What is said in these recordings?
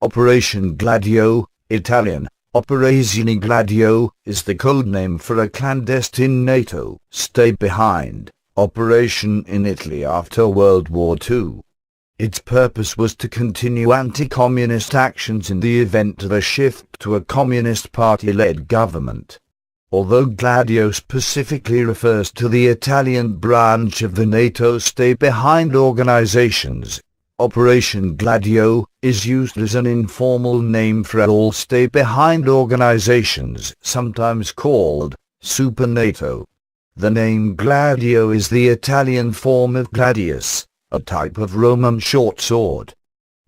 Operation Gladio, Italian, Operazione Gladio, is the codename for a clandestine NATO stay-behind operation in Italy after World War II. Its purpose was to continue anti-communist actions in the event of a shift to a Communist Party-led government. Although Gladio specifically refers to the Italian branch of the NATO stay-behind organizations, Operation Gladio is used as an informal name for all stay-behind organizations, sometimes called Super NATO. The name Gladio is the Italian form of gladius, a type of Roman short sword.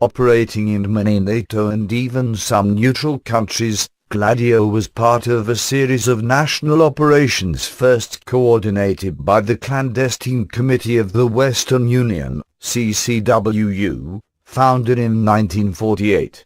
Operating in many NATO and even some neutral countries, Gladio was part of a series of national operations first coordinated by the Clandestine Committee of the Western Union, CCWU, founded in 1948.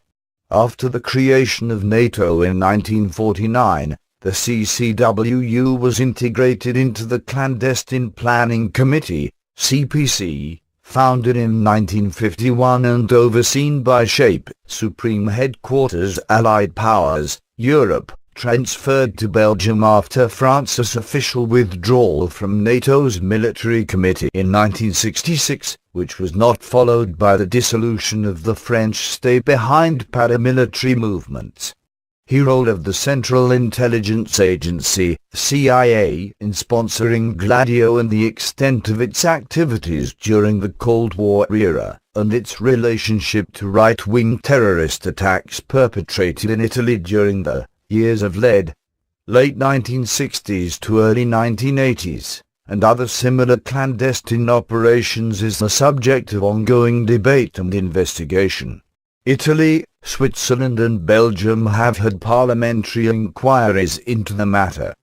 After the creation of NATO in 1949, the CCWU was integrated into the Clandestine Planning Committee, CPC, founded in 1951 and overseen by SHAPE, Supreme Headquarters Allied Powers, Europe, transferred to Belgium after France's official withdrawal from NATO's Military Committee in 1966, which was not followed by the dissolution of the French stay-behind paramilitary movements. Role of the Central Intelligence Agency, CIA, in sponsoring Gladio and the extent of its activities during the Cold War era, and its relationship to right-wing terrorist attacks perpetrated in Italy during the years of late 1960s to early 1980s, and other similar clandestine operations is the subject of ongoing debate and investigation. Italy, Switzerland and Belgium have had parliamentary inquiries into the matter.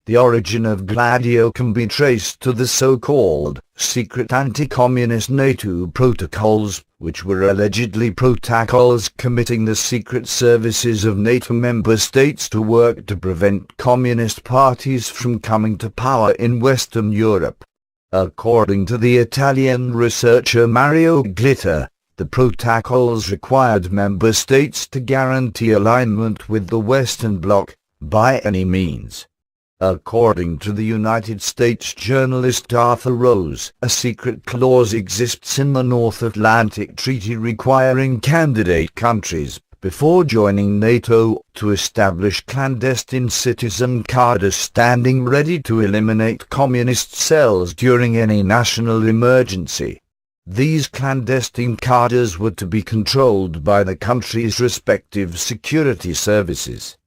The origin of Gladio can be traced to the so-called secret anti-communist NATO protocols, which were allegedly protocols committing the secret services of NATO member states to work to prevent communist parties from coming to power in Western Europe. According to the Italian researcher Mario Glitter, the protocols required member states to guarantee alignment with the Western Bloc, by any means. According to the United States journalist Arthur Rose, a secret clause exists in the North Atlantic Treaty requiring candidate countries, before joining NATO, to establish clandestine citizen cadres standing ready to eliminate communist cells during any national emergency. These clandestine cadres were to be controlled by the country's respective security services.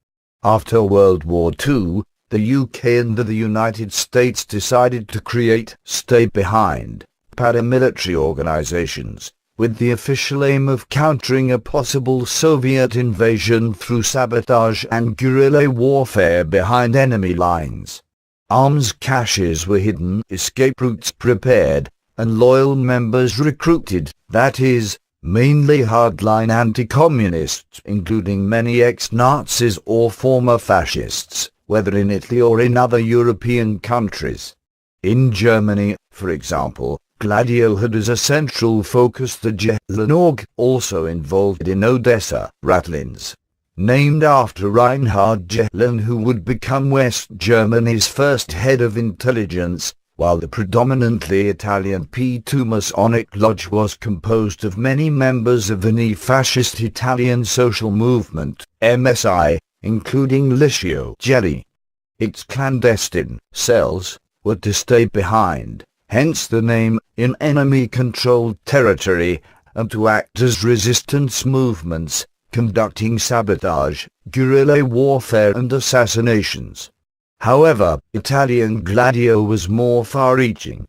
After World War II, the UK and the United States decided to create stay-behind paramilitary organizations, with the official aim of countering a possible Soviet invasion through sabotage and guerrilla warfare behind enemy lines. Arms caches were hidden, escape routes prepared, and loyal members recruited, that is, mainly hardline anti-communists, including many ex-Nazis or former fascists, whether in Italy or in other European countries. In Germany, for example, Gladio had as a central focus the Jehlenorg, also involved in Odessa, Ratlins, named after Reinhard Jehlen, who would become West Germany's first head of intelligence, while the predominantly Italian P2 Masonic Lodge was composed of many members of the neo-fascist Italian social movement, MSI, including Licio Gelli. Its clandestine cells were to stay behind, hence the name, in enemy-controlled territory, and to act as resistance movements, conducting sabotage, guerrilla warfare and assassinations. However, Italian Gladio was more far-reaching.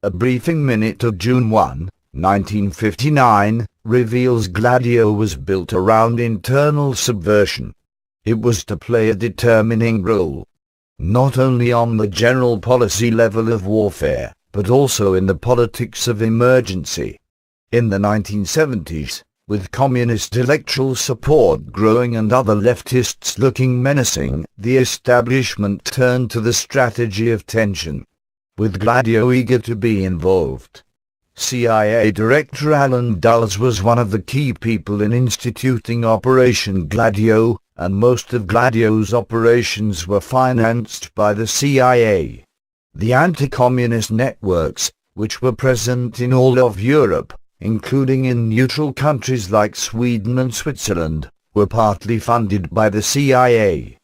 A briefing minute of June 1, 1959, reveals Gladio was built around internal subversion. It was to play a determining role, not only on the general policy level of warfare, but also in the politics of emergency. In the 1970s, with communist electoral support growing and other leftists looking menacing, the establishment turned to the strategy of tension, with Gladio eager to be involved. CIA Director Alan Dulles was one of the key people in instituting Operation Gladio, and most of Gladio's operations were financed by the CIA. The anti-communist networks, which were present in all of Europe, including in neutral countries like Sweden and Switzerland, were partly funded by the CIA.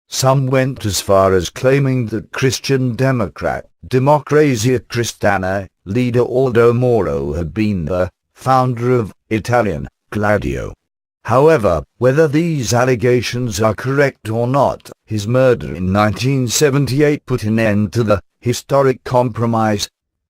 Some went as far as claiming that Christian Democrat, Democrazia Cristiana, leader Aldo Moro had been the founder of Italian Gladio. However, whether these allegations are correct or not, his murder in 1978 put an end to the historic compromise,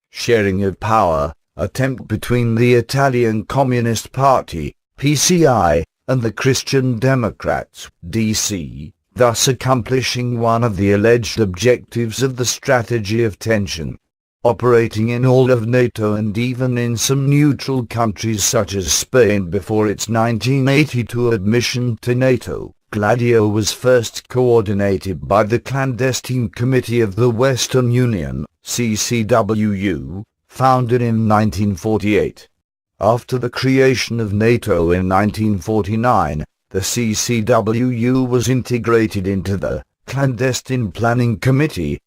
sharing of power, attempt between the Italian Communist Party, PCI, and the Christian Democrats, DC, thus accomplishing one of the alleged objectives of the strategy of tension. Operating in all of NATO and even in some neutral countries such as Spain before its 1982 admission to NATO, Gladio was first coordinated by the Clandestine Committee of the Western Union, CCWU, founded in 1948. After the creation of NATO in 1949, the CCWU was integrated into the Clandestine Planning Committee,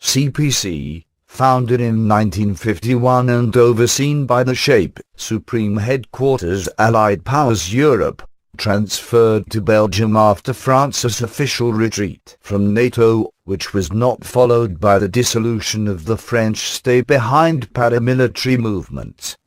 CPC, founded in 1951 and overseen by the SHAPE, Supreme Headquarters Allied Powers Europe, transferred to Belgium after France's official retreat from NATO, which was not followed by the dissolution of the French stay-behind paramilitary movements.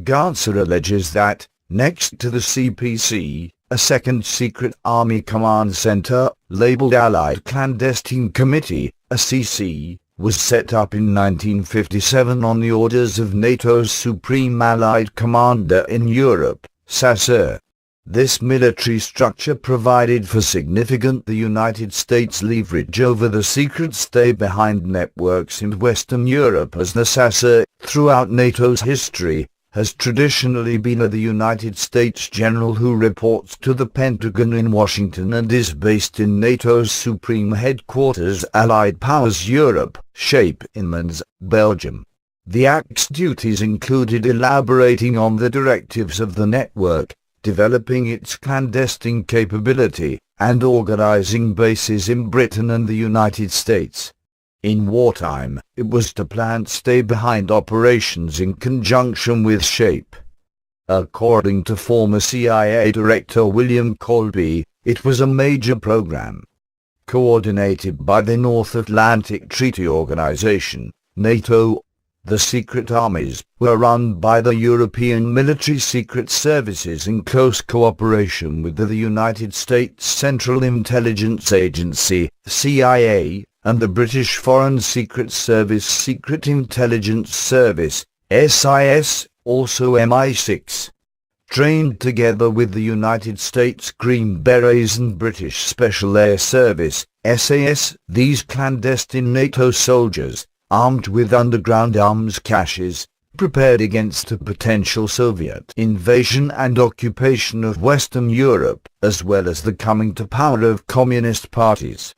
Ganser alleges that, next to the CPC, a second secret army command center, labeled Allied Clandestine Committee, ACC, was set up in 1957 on the orders of NATO's Supreme Allied Commander in Europe, Sasseur. This military structure provided for significant the United States leverage over the secret stay-behind networks in Western Europe, as the Sasseur, throughout NATO's history, has traditionally been the United States general who reports to the Pentagon in Washington and is based in NATO's Supreme Headquarters Allied Powers Europe, SHAPE, in Mons, Belgium. The Act's duties included elaborating on the directives of the network, developing its clandestine capability, and organizing bases in Britain and the United States. In wartime, it was to plan stay-behind operations in conjunction with SHAPE. According to former CIA Director William Colby, it was a major program. Coordinated by the North Atlantic Treaty Organization, NATO, the secret armies were run by the European military secret services in close cooperation with the United States Central Intelligence Agency, CIA, and the British Foreign Secret Service Secret Intelligence Service, SIS, also MI6. Trained together with the United States Green Berets and British Special Air Service, SAS, these clandestine NATO soldiers, armed with underground arms caches, prepared against a potential Soviet invasion and occupation of Western Europe, as well as the coming to power of communist parties.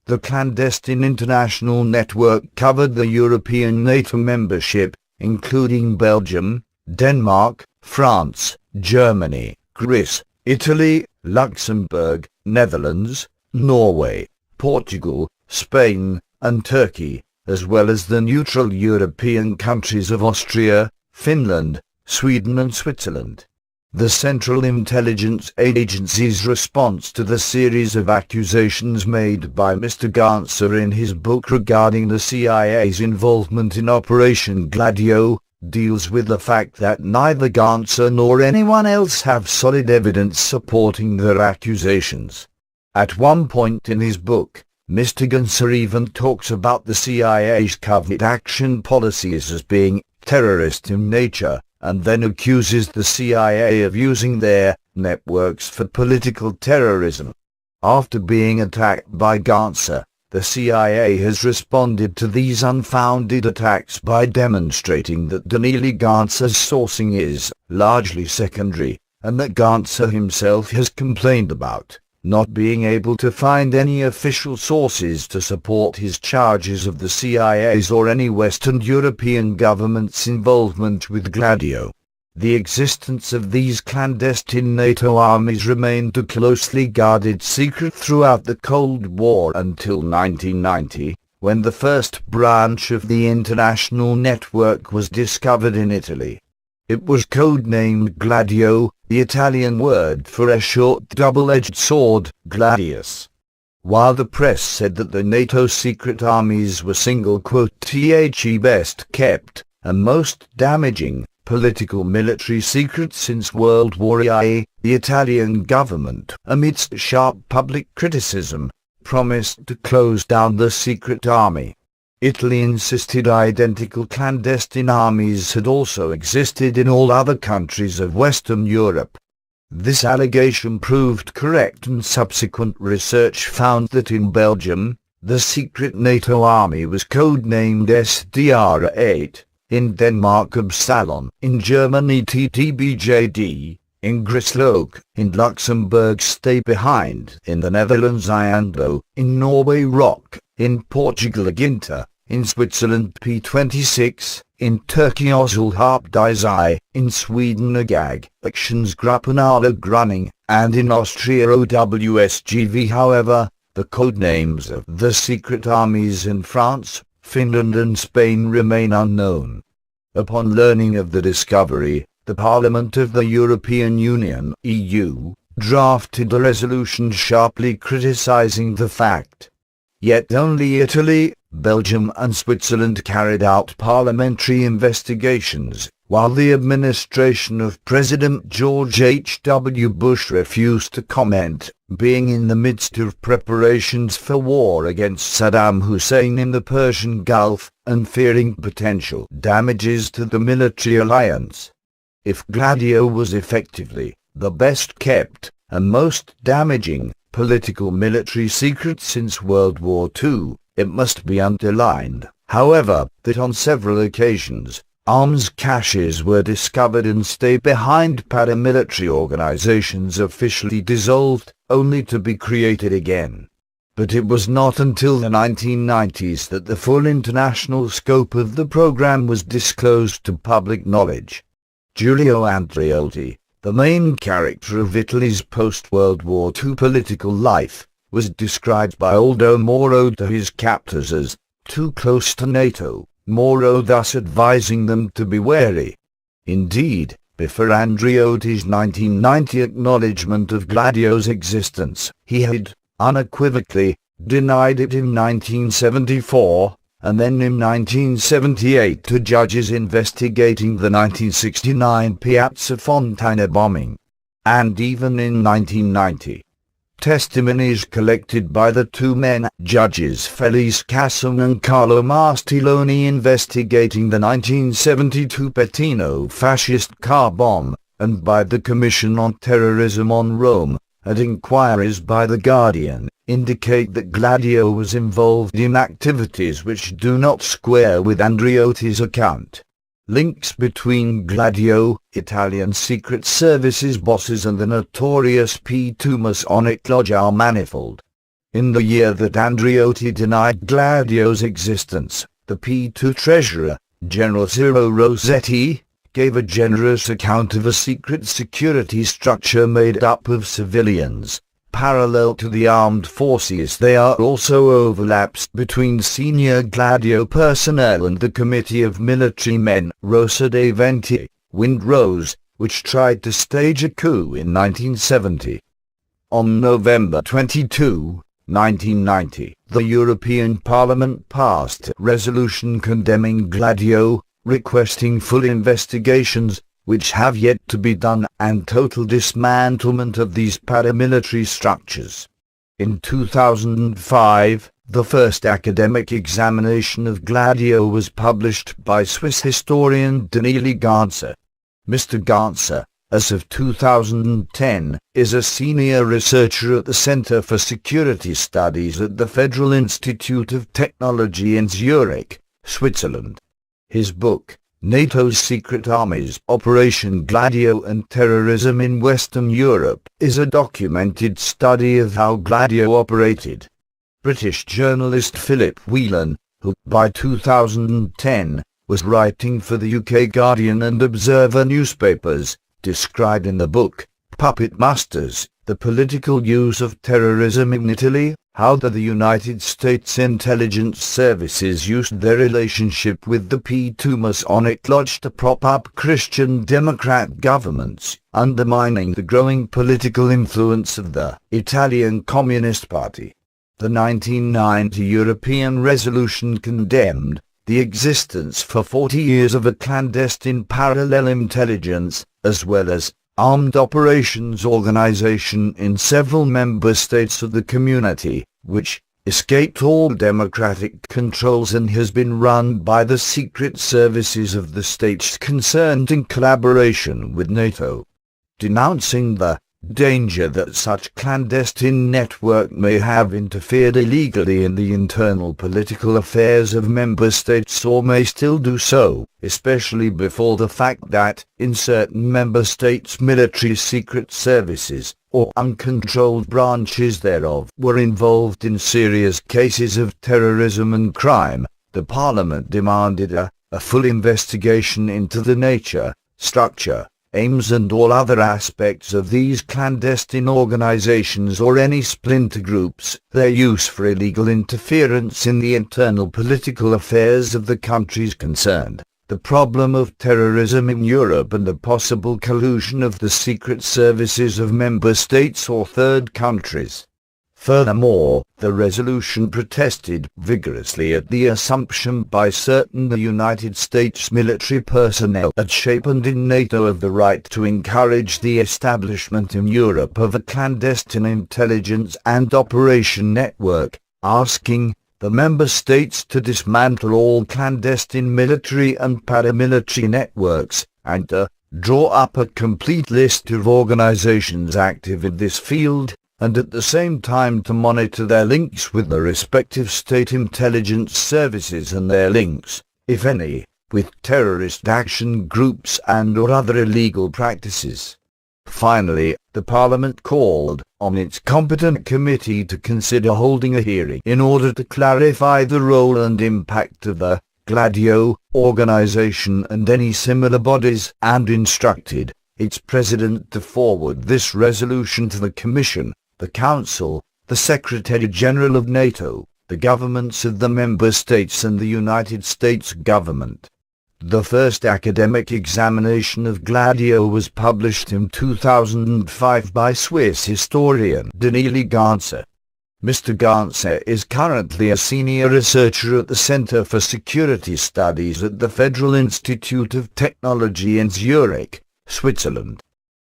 The clandestine international network covered the European NATO membership, including Belgium, Denmark, France, Germany, Greece, Italy, Luxembourg, Netherlands, Norway, Portugal, Spain, and Turkey, as well as the neutral European countries of Austria, Finland, Sweden and Switzerland. The Central Intelligence Agency's response to the series of accusations made by Mr. Ganser in his book regarding the CIA's involvement in Operation Gladio, deals with the fact that neither Ganser nor anyone else have solid evidence supporting their accusations. At one point in his book, Mr. Ganser even talks about the CIA's covert action policies as being terrorist in nature, and then accuses the CIA of using their networks for political terrorism. After being attacked by Ganser, the CIA has responded to these unfounded attacks by demonstrating that Daniele Ganser's sourcing is largely secondary, and that Ganser himself has complained about not being able to find any official sources to support his charges of the CIA's or any Western European government's involvement with Gladio. The existence of these clandestine NATO armies remained a closely guarded secret throughout the Cold War until 1990, when the first branch of the international network was discovered in Italy. It was codenamed Gladio, the Italian word for a short double-edged sword, gladius. While the press said that the NATO secret armies were "the best kept and most damaging political military secret since World War I," the Italian government, amidst sharp public criticism, promised to close down the secret army. Italy insisted identical clandestine armies had also existed in all other countries of Western Europe. This allegation proved correct, and subsequent research found that in Belgium, the secret NATO army was codenamed SDR8, in Denmark Absalon, in Germany TTBJD, in Grisloke, in Luxembourg Stay Behind, in the Netherlands Iando, in Norway Rock, in Portugal Aginta, in Switzerland P26, in Turkey Ozulharp Dizai, in Sweden Agag, Aktionsgruppen Alla Grunning, and in Austria OWSGV. However, the codenames of the secret armies in France, Finland and Spain remain unknown. Upon learning of the discovery, the Parliament of the European Union (EU) drafted a resolution sharply criticizing the fact. Yet only Italy, Belgium and Switzerland carried out parliamentary investigations, while the administration of President George H.W. Bush refused to comment, being in the midst of preparations for war against Saddam Hussein in the Persian Gulf, and fearing potential damages to the military alliance. If Gladio was effectively the best kept and most damaging political military secret since World War II, it must be underlined, however, that on several occasions, arms caches were discovered and stay-behind paramilitary organizations officially dissolved, only to be created again. But it was not until the 1990s that the full international scope of the program was disclosed to public knowledge. Giulio Andreotti, the main character of Italy's post-World War II political life, was described by Aldo Moro to his captors as too close to NATO, Moro thus advising them to be wary. Indeed, before Andreotti's 1990 acknowledgement of Gladio's existence, he had, unequivocally, denied it in 1974, and then in 1978 to judges investigating the 1969 Piazza Fontana bombing, and even in 1990. Testimonies collected by the two men, Judges Felice Casson and Carlo Mastiloni, investigating the 1972 Pettino fascist car bomb, and by the Commission on Terrorism on Rome, and inquiries by The Guardian, indicate that Gladio was involved in activities which do not square with Andreotti's account. Links between Gladio, Italian Secret Services bosses, and the notorious P2 Masonic Lodge are manifold. In the year that Andreotti denied Gladio's existence, the P2 treasurer, General Ciro Rossetti, gave a generous account of a secret security structure made up of civilians. Parallel to the armed forces, there are also overlaps between senior Gladio personnel and the Committee of Military Men, Rosa dei Venti, Windrose, which tried to stage a coup in 1970. On November 22, 1990, the European Parliament passed a resolution condemning Gladio, requesting full investigations, which have yet to be done, and total dismantlement of these paramilitary structures. In 2005, the first academic examination of Gladio was published by Swiss historian Daniele Ganser. Mr. Ganser, as of 2010, is a senior researcher at the Center for Security Studies at the Federal Institute of Technology in Zurich, Switzerland. His book, NATO's secret armies, Operation Gladio and Terrorism in Western Europe, is a documented study of how Gladio operated. British journalist Philip Whelan, who by 2010 was writing for the UK Guardian and Observer newspapers, described in the book Puppet Masters, the political use of terrorism in Italy, how the United States intelligence services used their relationship with the P2 Masonic Lodge to prop up Christian Democrat governments, undermining the growing political influence of the Italian Communist Party. The 1990 European resolution condemned the existence for 40 years of a clandestine parallel intelligence, as well as armed operations organization in several member states of the community, which escaped all democratic controls and has been run by the secret services of the states concerned in collaboration with NATO. Denouncing the danger that such clandestine network may have interfered illegally in the internal political affairs of member states or may still do so, especially before the fact that, in certain member states, military secret services, or uncontrolled branches thereof, were involved in serious cases of terrorism and crime, the Parliament demanded a full investigation into the nature, structure, aims and all other aspects of these clandestine organizations or any splinter groups, their use for illegal interference in the internal political affairs of the countries concerned, the problem of terrorism in Europe and the possible collusion of the secret services of member states or third countries. Furthermore, the resolution protested vigorously at the assumption by certain the United States military personnel at SHAPE and in NATO of the right to encourage the establishment in Europe of a clandestine intelligence and operation network, asking the member states to dismantle all clandestine military and paramilitary networks, and to draw up a complete list of organizations active in this field, and at the same time to monitor their links with the respective state intelligence services and their links, if any, with terrorist action groups and or other illegal practices. Finally, the Parliament called on its competent committee to consider holding a hearing in order to clarify the role and impact of the Gladio organization and any similar bodies, and instructed its president to forward this resolution to the Commission, the Council, the Secretary-General of NATO, the governments of the member states and the United States government. The first academic examination of Gladio was published in 2005 by Swiss historian Daniele Ganser. Mr. Ganser is currently a senior researcher at the Center for Security Studies at the Federal Institute of Technology in Zurich, Switzerland.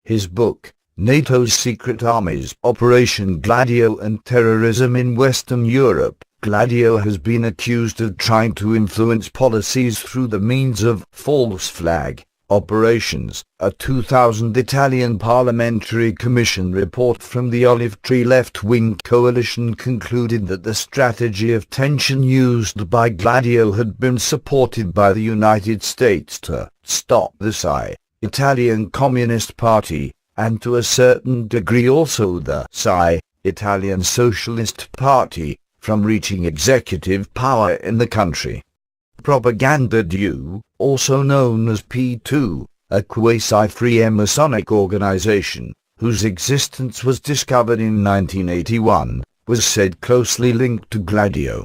His book, NATO's Secret Armies, Operation Gladio and Terrorism in Western Europe, Gladio has been accused of trying to influence policies through the means of false flag operations. A 2000 Italian Parliamentary Commission report from the Olive Tree left-wing coalition concluded that the strategy of tension used by Gladio had been supported by the United States to stop the Italian Communist Party, and to a certain degree also the Italian Socialist Party, from reaching executive power in the country. Propaganda Due, also known as P2, a quasi-Freemasonic organization, whose existence was discovered in 1981, was said closely linked to Gladio.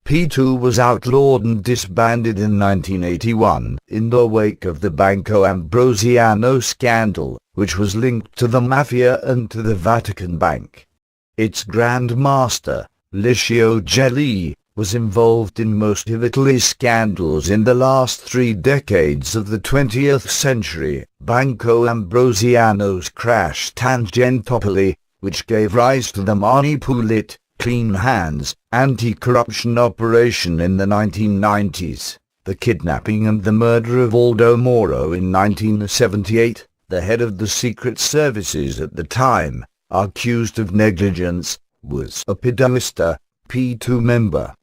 P2 was outlawed and disbanded in 1981, in the wake of the Banco Ambrosiano scandal, which was linked to the Mafia and to the Vatican Bank. Its Grand Master, Licio Gelli, was involved in most of Italy's scandals in the last 3 decades of the 20th century. Banco Ambrosiano's crash Tangentopoli, which gave rise to the Mani Pulite, Clean Hands, anti-corruption operation in the 1990s, the kidnapping and the murder of Aldo Moro in 1978, the head of the secret services at the time, accused of negligence, was a Pedalista, P2 member.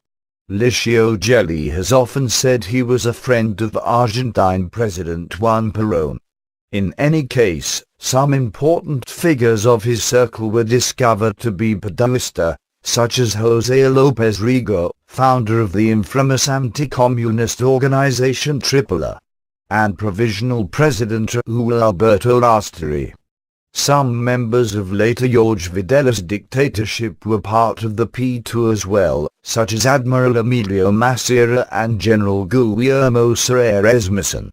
Licio Gelli has often said he was a friend of Argentine President Juan Perón. In any case, some important figures of his circle were discovered to be Padoista, such as José López Rego, founder of the infamous anti-communist organization Tripola, and Provisional President Raúl Alberto Lasteri. Some members of later Jorge Videla's dictatorship were part of the P2 as well, such as Admiral Emilio Maciera and General Guillermo Serra Esmison.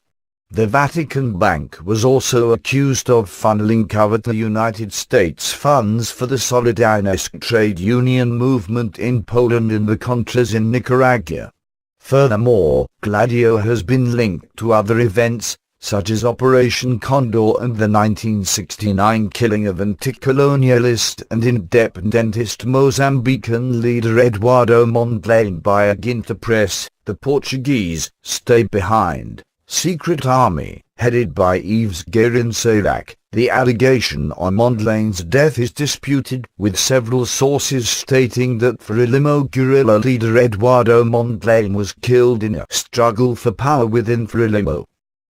The Vatican Bank was also accused of funneling covert United States funds for the Solidarność trade union movement in Poland and the Contras in Nicaragua. Furthermore, Gladio has been linked to other events, such as Operation Condor and the 1969 killing of anti-colonialist and independentist Mozambican leader Eduardo Mondlane by a Ginta press, the Portuguese Stay Behind secret army, headed by Yves Guérin-Sérac. The allegation on Mondlane's death is disputed, with several sources stating that Frelimo guerrilla leader Eduardo Mondlane was killed in a struggle for power within Frelimo.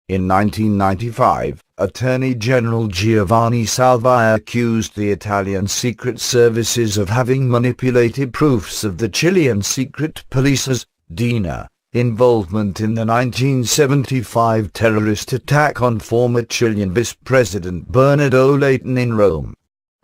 In 1995, Attorney General Giovanni Salvia accused the Italian secret services of having manipulated proofs of the Chilean secret police's, DINA, involvement in the 1975 terrorist attack on former Chilean Vice President Bernardo Leighton in Rome.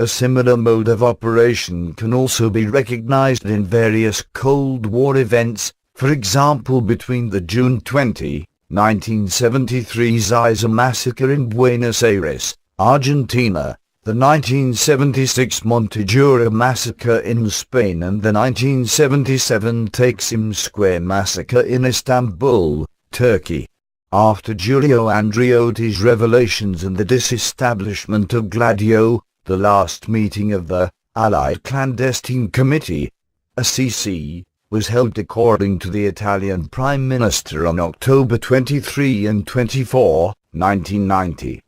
A similar mode of operation can also be recognized in various Cold War events, for example between the June 20, 1973 Ziza massacre in Buenos Aires, Argentina, the 1976 Montejura massacre in Spain and the 1977 Taksim Square massacre in Istanbul, Turkey. After Giulio Andreotti's revelations and the disestablishment of Gladio, the last meeting of the Allied Clandestine Committee, ACC, was held according to the Italian Prime Minister on October 23 and 24, 1990.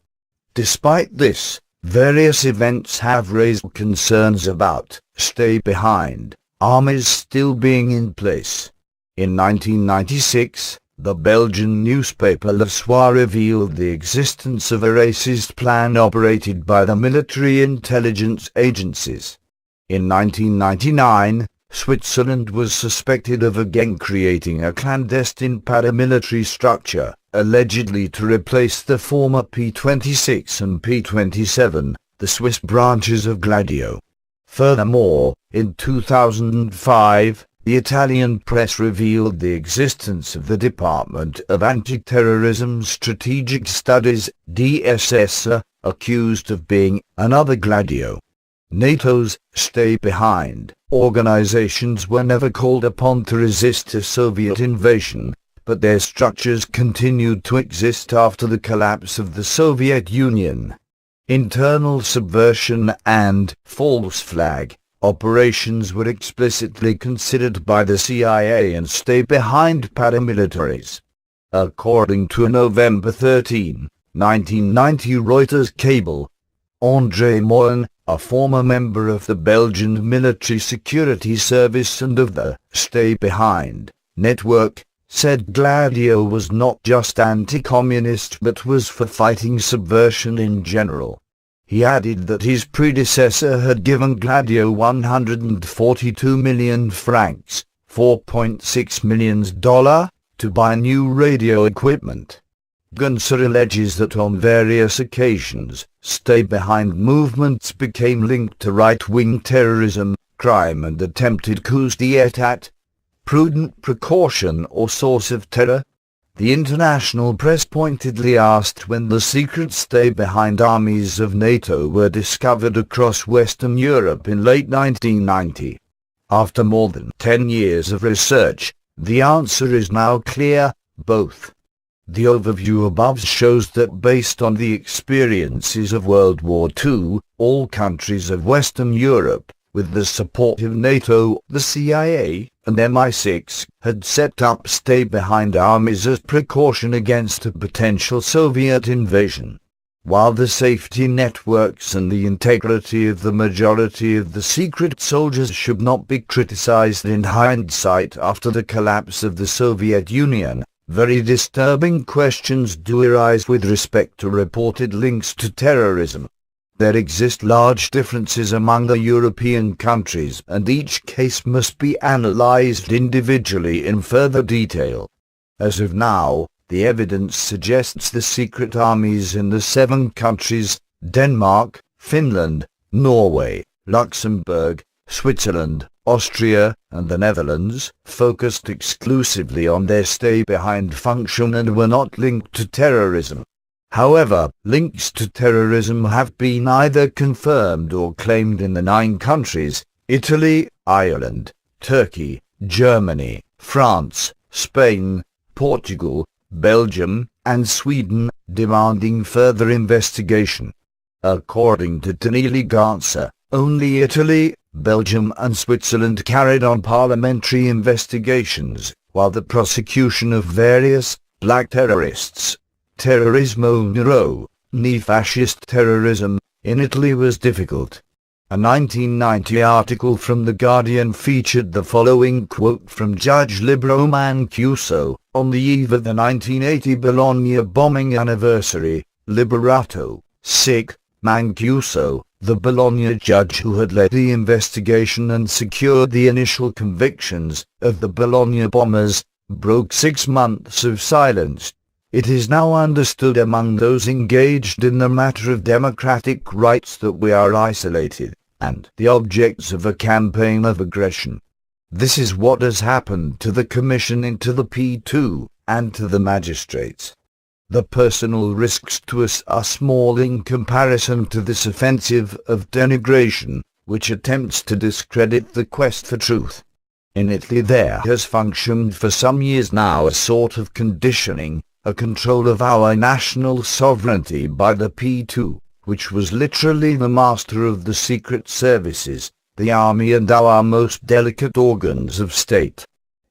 Despite this, various events have raised concerns about stay-behind armies still being in place. In 1996, the Belgian newspaper Le Soir revealed the existence of a racist plan operated by the military intelligence agencies. In 1999, Switzerland was suspected of again creating a clandestine paramilitary structure, allegedly to replace the former P-26 and P-27, the Swiss branches of Gladio. Furthermore, in 2005, the Italian press revealed the existence of the Department of Anti-Terrorism Strategic Studies, DSS, accused of being another Gladio. NATO's Stay Behind organizations were never called upon to resist a Soviet invasion, but their structures continued to exist after the collapse of the Soviet Union. Internal subversion and false flag operations were explicitly considered by the CIA and stay-behind paramilitaries. According to a November 13, 1990 Reuters cable, André Morin, a former member of the Belgian Military Security Service and of the Stay Behind network, said Gladio was not just anti-communist but was for fighting subversion in general. He added that his predecessor had given Gladio 142 million francs, $4.6 million, to buy new radio equipment. Gunser alleges that on various occasions, stay-behind movements became linked to right-wing terrorism, crime and attempted coups d'état. Prudent precaution or source of terror? The international press pointedly asked when the secret stay-behind armies of NATO were discovered across Western Europe in late 1990. After more than 10 years of research, the answer is now clear: both. The overview above shows that based on the experiences of World War II, all countries of Western Europe, with the support of NATO, the CIA, and MI6, had set up stay-behind armies as precaution against a potential Soviet invasion. While the safety networks and the integrity of the majority of the secret soldiers should not be criticized in hindsight after the collapse of the Soviet Union, very disturbing questions do arise with respect to reported links to terrorism. There exist large differences among the European countries, and each case must be analyzed individually in further detail. As of now, the evidence suggests the secret armies in the 7 countries, Denmark, Finland, Norway, Luxembourg, Switzerland, Austria, and the Netherlands, focused exclusively on their stay-behind function and were not linked to terrorism. However, links to terrorism have been either confirmed or claimed in the 9 countries, Italy, Ireland, Turkey, Germany, France, Spain, Portugal, Belgium, and Sweden, demanding further investigation. According to Daniele Garza, only Italy, Belgium and Switzerland carried on parliamentary investigations, while the prosecution of various black terrorists, terrorismo nero, fascist terrorism, in Italy was difficult. A 1990 article from The Guardian featured the following quote from Judge Libero Mancuso: "On the eve of the 1980 Bologna bombing anniversary, Liberato, sic, Mancuso, the Bologna judge who had led the investigation and secured the initial convictions of the Bologna bombers, broke 6 months of silence. It is now understood among those engaged in the matter of democratic rights that we are isolated, and the objects of a campaign of aggression. This is what has happened to the Commission and to the P2, and to the magistrates. The personal risks to us are small in comparison to this offensive of denigration, which attempts to discredit the quest for truth. In Italy there has functioned for some years now a sort of conditioning, a control of our national sovereignty by the P2, which was literally the master of the secret services, the army and our most delicate organs of state.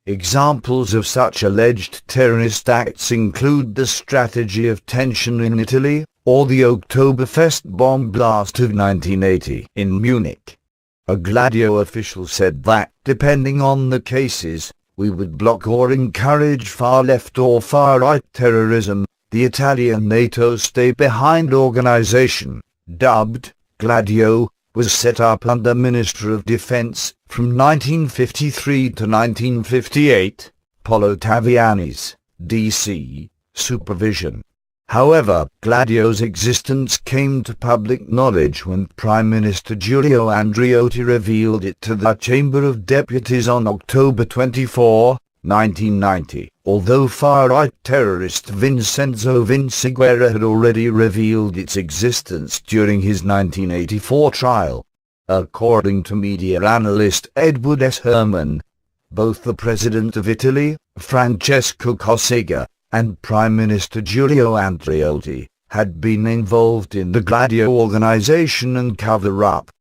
Examples of such alleged terrorist acts include the strategy of tension in Italy, or the Oktoberfest bomb blast of 1980 in Munich. A Gladio official said that, depending on the cases, we would block or encourage far-left or far-right terrorism. The Italian NATO stay-behind organization, dubbed Gladio, was set up under Minister of Defense from 1953 to 1958, Paolo Taviani's, D.C., supervision. However, Gladio's existence came to public knowledge when Prime Minister Giulio Andreotti revealed it to the Chamber of Deputies on October 24, 1990, although far-right terrorist Vincenzo Vinciguerra had already revealed its existence during his 1984 trial. According to media analyst Edward S. Herman, both the President of Italy, Francesco Cossiga, and Prime Minister Giulio Andreotti had been involved in the Gladio organization and cover-up.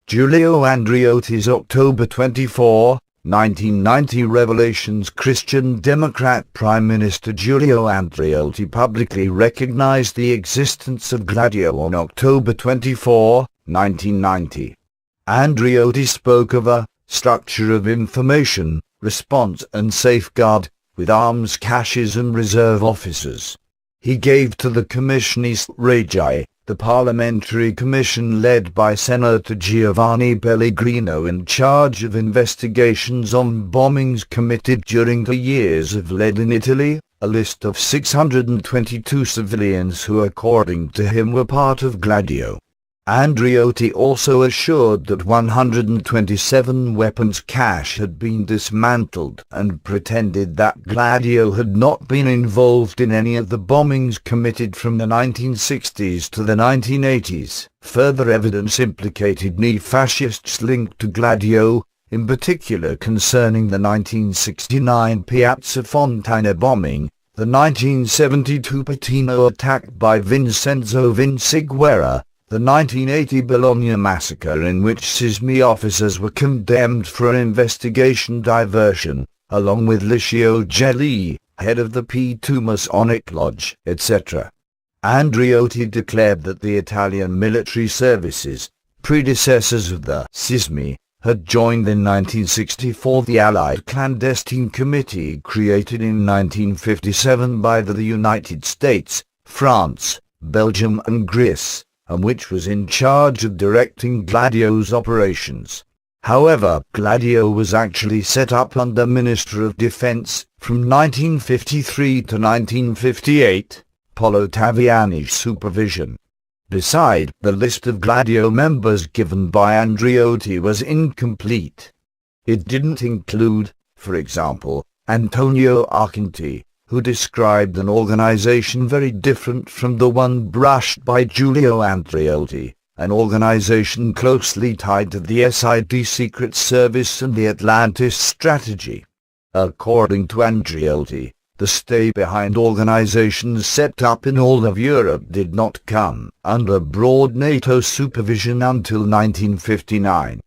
Giulio Andreotti's October 24, 1990 revelations. Christian Democrat Prime Minister Giulio Andreotti publicly recognized the existence of Gladio on October 24, 1990. Andreotti spoke of a structure of information, response and safeguard, with arms caches and reserve officers. He gave to the Commissionis Regiae, the parliamentary commission led by Senator Giovanni Pellegrino in charge of investigations on bombings committed during the years of lead in Italy, a list of 622 civilians who according to him were part of Gladio. Andreotti also assured that 127 weapons cache had been dismantled and pretended that Gladio had not been involved in any of the bombings committed from the 1960s to the 1980s. Further evidence implicated neo-fascists linked to Gladio, in particular concerning the 1969 Piazza Fontana bombing, the 1972 Patino attack by Vincenzo Vinciguerra, the 1980 Bologna massacre in which SISMI officers were condemned for an investigation diversion, along with Licio Gelli, head of the P2 Masonic Lodge, etc. Andreotti declared that the Italian military services, predecessors of the SISMI, had joined in 1964 the Allied Clandestine Committee created in 1957 by the United States, France, Belgium and Greece, and which was in charge of directing Gladio's operations. However, Gladio was actually set up under Minister of Defense from 1953 to 1958, Polo Taviani's supervision. Beside, the list of Gladio members given by Andreotti was incomplete. It didn't include, for example, Antonio Arcanti, who described an organization very different from the one brushed by Giulio Andreotti, an organization closely tied to the SID Secret Service and the Atlantis strategy. According to Andreotti, the stay-behind organizations set up in all of Europe did not come under broad NATO supervision until 1959.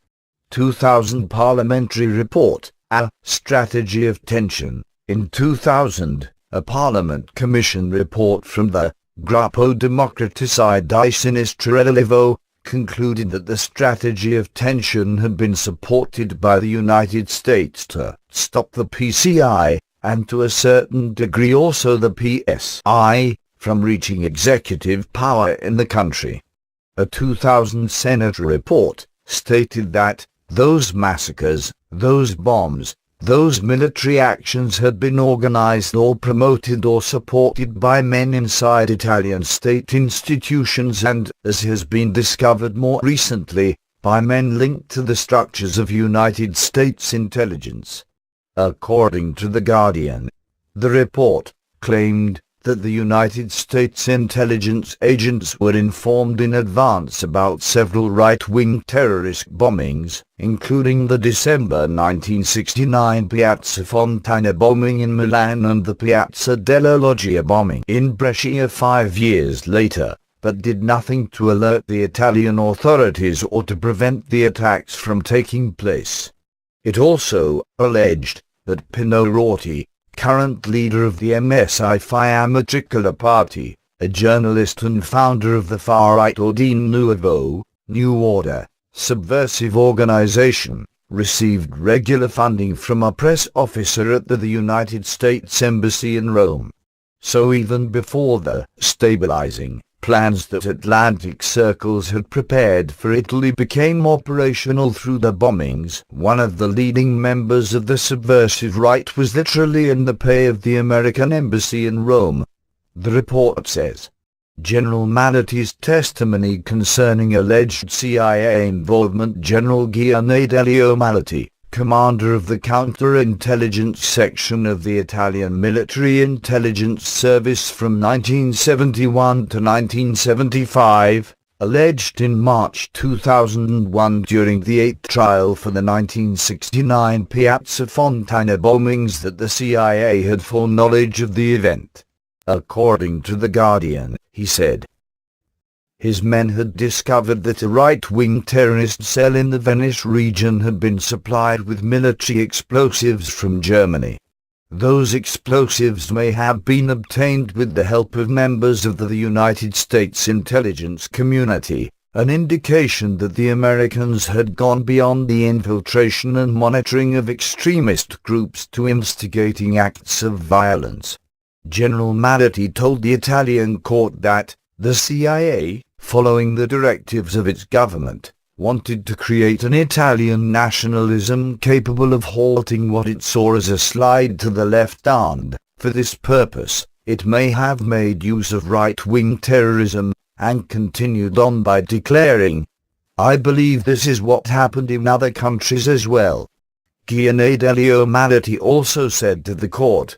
2000 Parliamentary Report, A Strategy of Tension. In 2000, a Parliament Commission report from the Gruppo Democratici di Sinistra Relevo concluded that the strategy of tension had been supported by the United States to stop the PCI, and to a certain degree also the PSI, from reaching executive power in the country. A 2000 Senate report stated that those massacres, those bombs, those military actions had been organized or promoted or supported by men inside Italian state institutions and, as has been discovered more recently, by men linked to the structures of United States intelligence. According to The Guardian, the report claimed that the United States intelligence agents were informed in advance about several right-wing terrorist bombings, including the December 1969 Piazza Fontana bombing in Milan and the Piazza della Loggia bombing in Brescia 5 years later, but did nothing to alert the Italian authorities or to prevent the attacks from taking place. It also alleged that Pino Rorty, current leader of the MSI Fiammatricola Party, a journalist and founder of the far-right Ordine Nuovo, New Order, subversive organization, received regular funding from a press officer at the United States Embassy in Rome. So even before the stabilizing plans that Atlantic circles had prepared for Italy became operational through the bombings, one of the leading members of the subversive right was literally in the pay of the American embassy in Rome. The report says, General Maletti's testimony concerning alleged CIA involvement. General Giannadelio Maletti, commander of the counterintelligence section of the Italian military intelligence service from 1971 to 1975, alleged in March 2001 during the 8th trial for the 1969 Piazza Fontana bombings that the CIA had full knowledge of the event. According to The Guardian, he said, his men had discovered that a right-wing terrorist cell in the Venice region had been supplied with military explosives from Germany. Those explosives may have been obtained with the help of members of the United States intelligence community, an indication that the Americans had gone beyond the infiltration and monitoring of extremist groups to instigating acts of violence. General Maletti told the Italian court that the CIA, following the directives of its government, wanted to create an Italian nationalism capable of halting what it saw as a slide to the left, and, for this purpose, it may have made use of right-wing terrorism, and continued on by declaring, I believe this is what happened in other countries as well. Giannadelio Maletti also said to the court,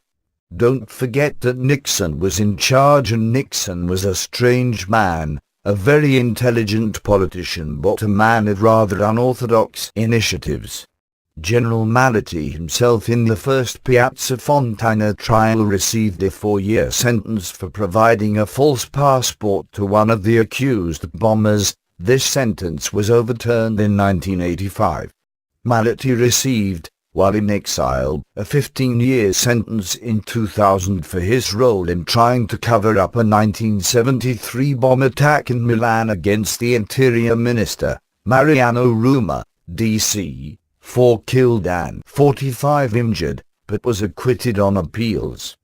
don't forget that Nixon was in charge, and Nixon was a strange man, a very intelligent politician but a man of rather unorthodox initiatives. General Maletti himself in the first Piazza Fontana trial received a 4-year sentence for providing a false passport to one of the accused bombers. This sentence was overturned in 1985. Maletti received, while in exile, a 15-year sentence in 2000 for his role in trying to cover up a 1973 bomb attack in Milan against the Interior Minister, Mariano Ruma, D.C., 4 killed and 45 injured, but was acquitted on appeals.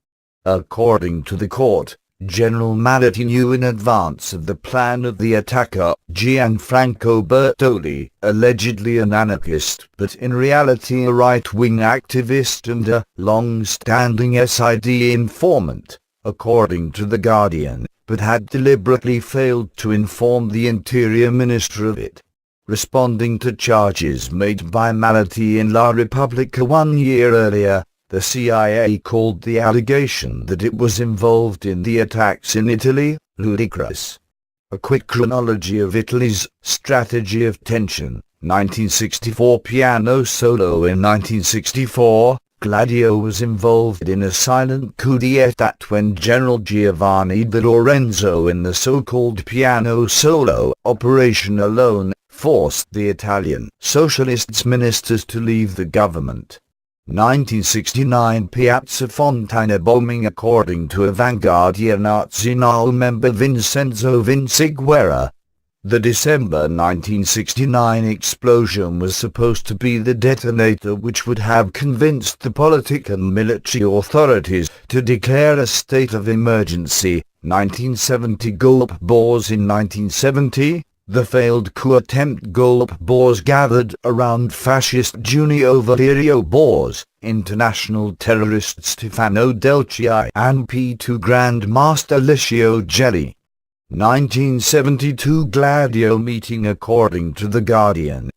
According to the court, General Malati knew in advance of the plan of the attacker, Gianfranco Bertoli, allegedly an anarchist but in reality a right-wing activist and a long-standing SID informant, according to The Guardian, but had deliberately failed to inform the Interior Minister of it. Responding to charges made by Malati in La Repubblica 1 year earlier, the CIA called the allegation that it was involved in the attacks in Italy ludicrous. A quick chronology of Italy's strategy of tension. 1964 piano solo. In 1964, Gladio was involved in a silent coup d'etat when General Giovanni Di Lorenzo in the so-called piano solo operation alone forced the Italian socialist ministers to leave the government. 1969 Piazza Fontana bombing. According to Avanguardia Nazionale member Vincenzo Vinciguerra, the December 1969 explosion was supposed to be the detonator which would have convinced the political and military authorities to declare a state of emergency. 1970 Golp Wars. In 1970, the failed coup attempt Golp Wars gathered around fascist Giunio Valerio Bor's, international terrorist Stefano Delci and P2 Grandmaster Licio Gelli. 1972 Gladio meeting. According to The Guardian,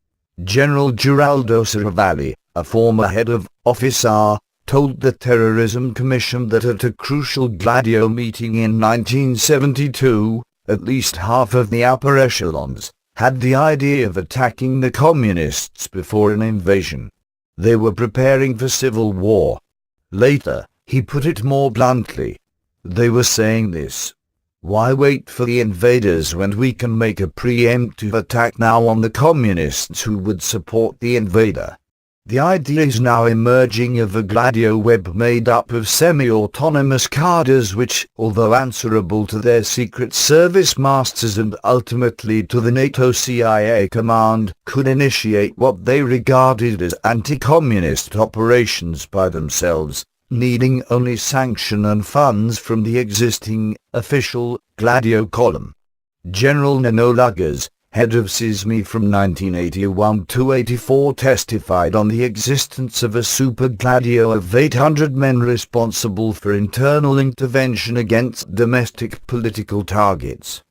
General Geraldo Cervalli, a former head of Office R, told the Terrorism Commission that at a crucial Gladio meeting in 1972, at least half of the upper echelons had the idea of attacking the communists before an invasion. They were preparing for civil war. Later, he put it more bluntly. They were saying this: why wait for the invaders when we can make a preemptive attack now on the communists who would support the invader? The idea is now emerging of a Gladio web made up of semi-autonomous cadres which, although answerable to their secret service masters and ultimately to the NATO CIA command, could initiate what they regarded as anti-communist operations by themselves, needing only sanction and funds from the existing, official, Gladio column. General Nino Luggers, head of SISMI from 1981 to 84, testified on the existence of a super Gladio of 800 men responsible for internal intervention against domestic political targets.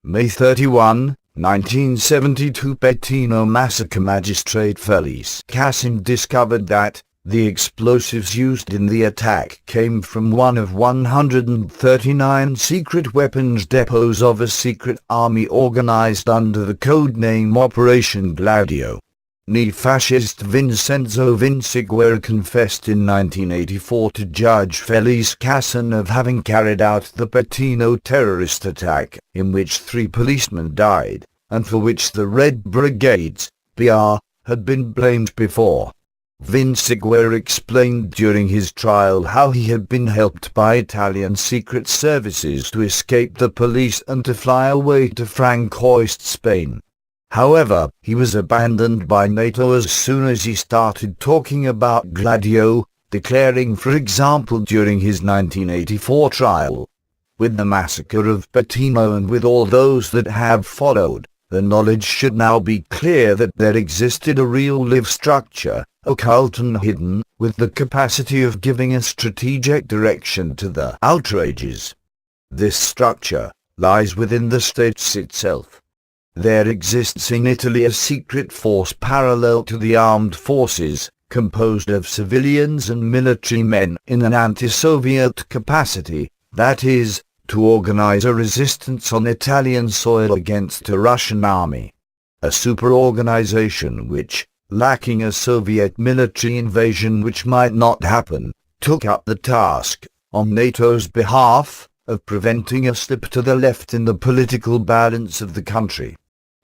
May 31, 1972 Pettino massacre. Magistrate Felice Cassim discovered that the explosives used in the attack came from one of 139 secret weapons depots of a secret army organized under the codename Operazione Gladio. Neo-fascist Vincenzo Vinciguerra confessed in 1984 to Judge Felice Cassim of having carried out the Pettino terrorist attack, in which 3 policemen died, and for which the Red Brigades, BR, had been blamed before. Vinciguerra explained during his trial how he had been helped by Italian secret services to escape the police and to fly away to Francoist Spain. However, he was abandoned by NATO as soon as he started talking about Gladio, declaring, for example, during his 1984 trial, "With the massacre of Pettino and with all those that have followed, the knowledge should now be clear that there existed a real live structure, occult and hidden, with the capacity of giving a strategic direction to the outrages. This structure lies within the states itself. There exists in Italy a secret force parallel to the armed forces, composed of civilians and military men in an anti-Soviet capacity, that is, to organize a resistance on Italian soil against a Russian army. A super-organization which, lacking a Soviet military invasion which might not happen, took up the task, on NATO's behalf, of preventing a slip to the left in the political balance of the country.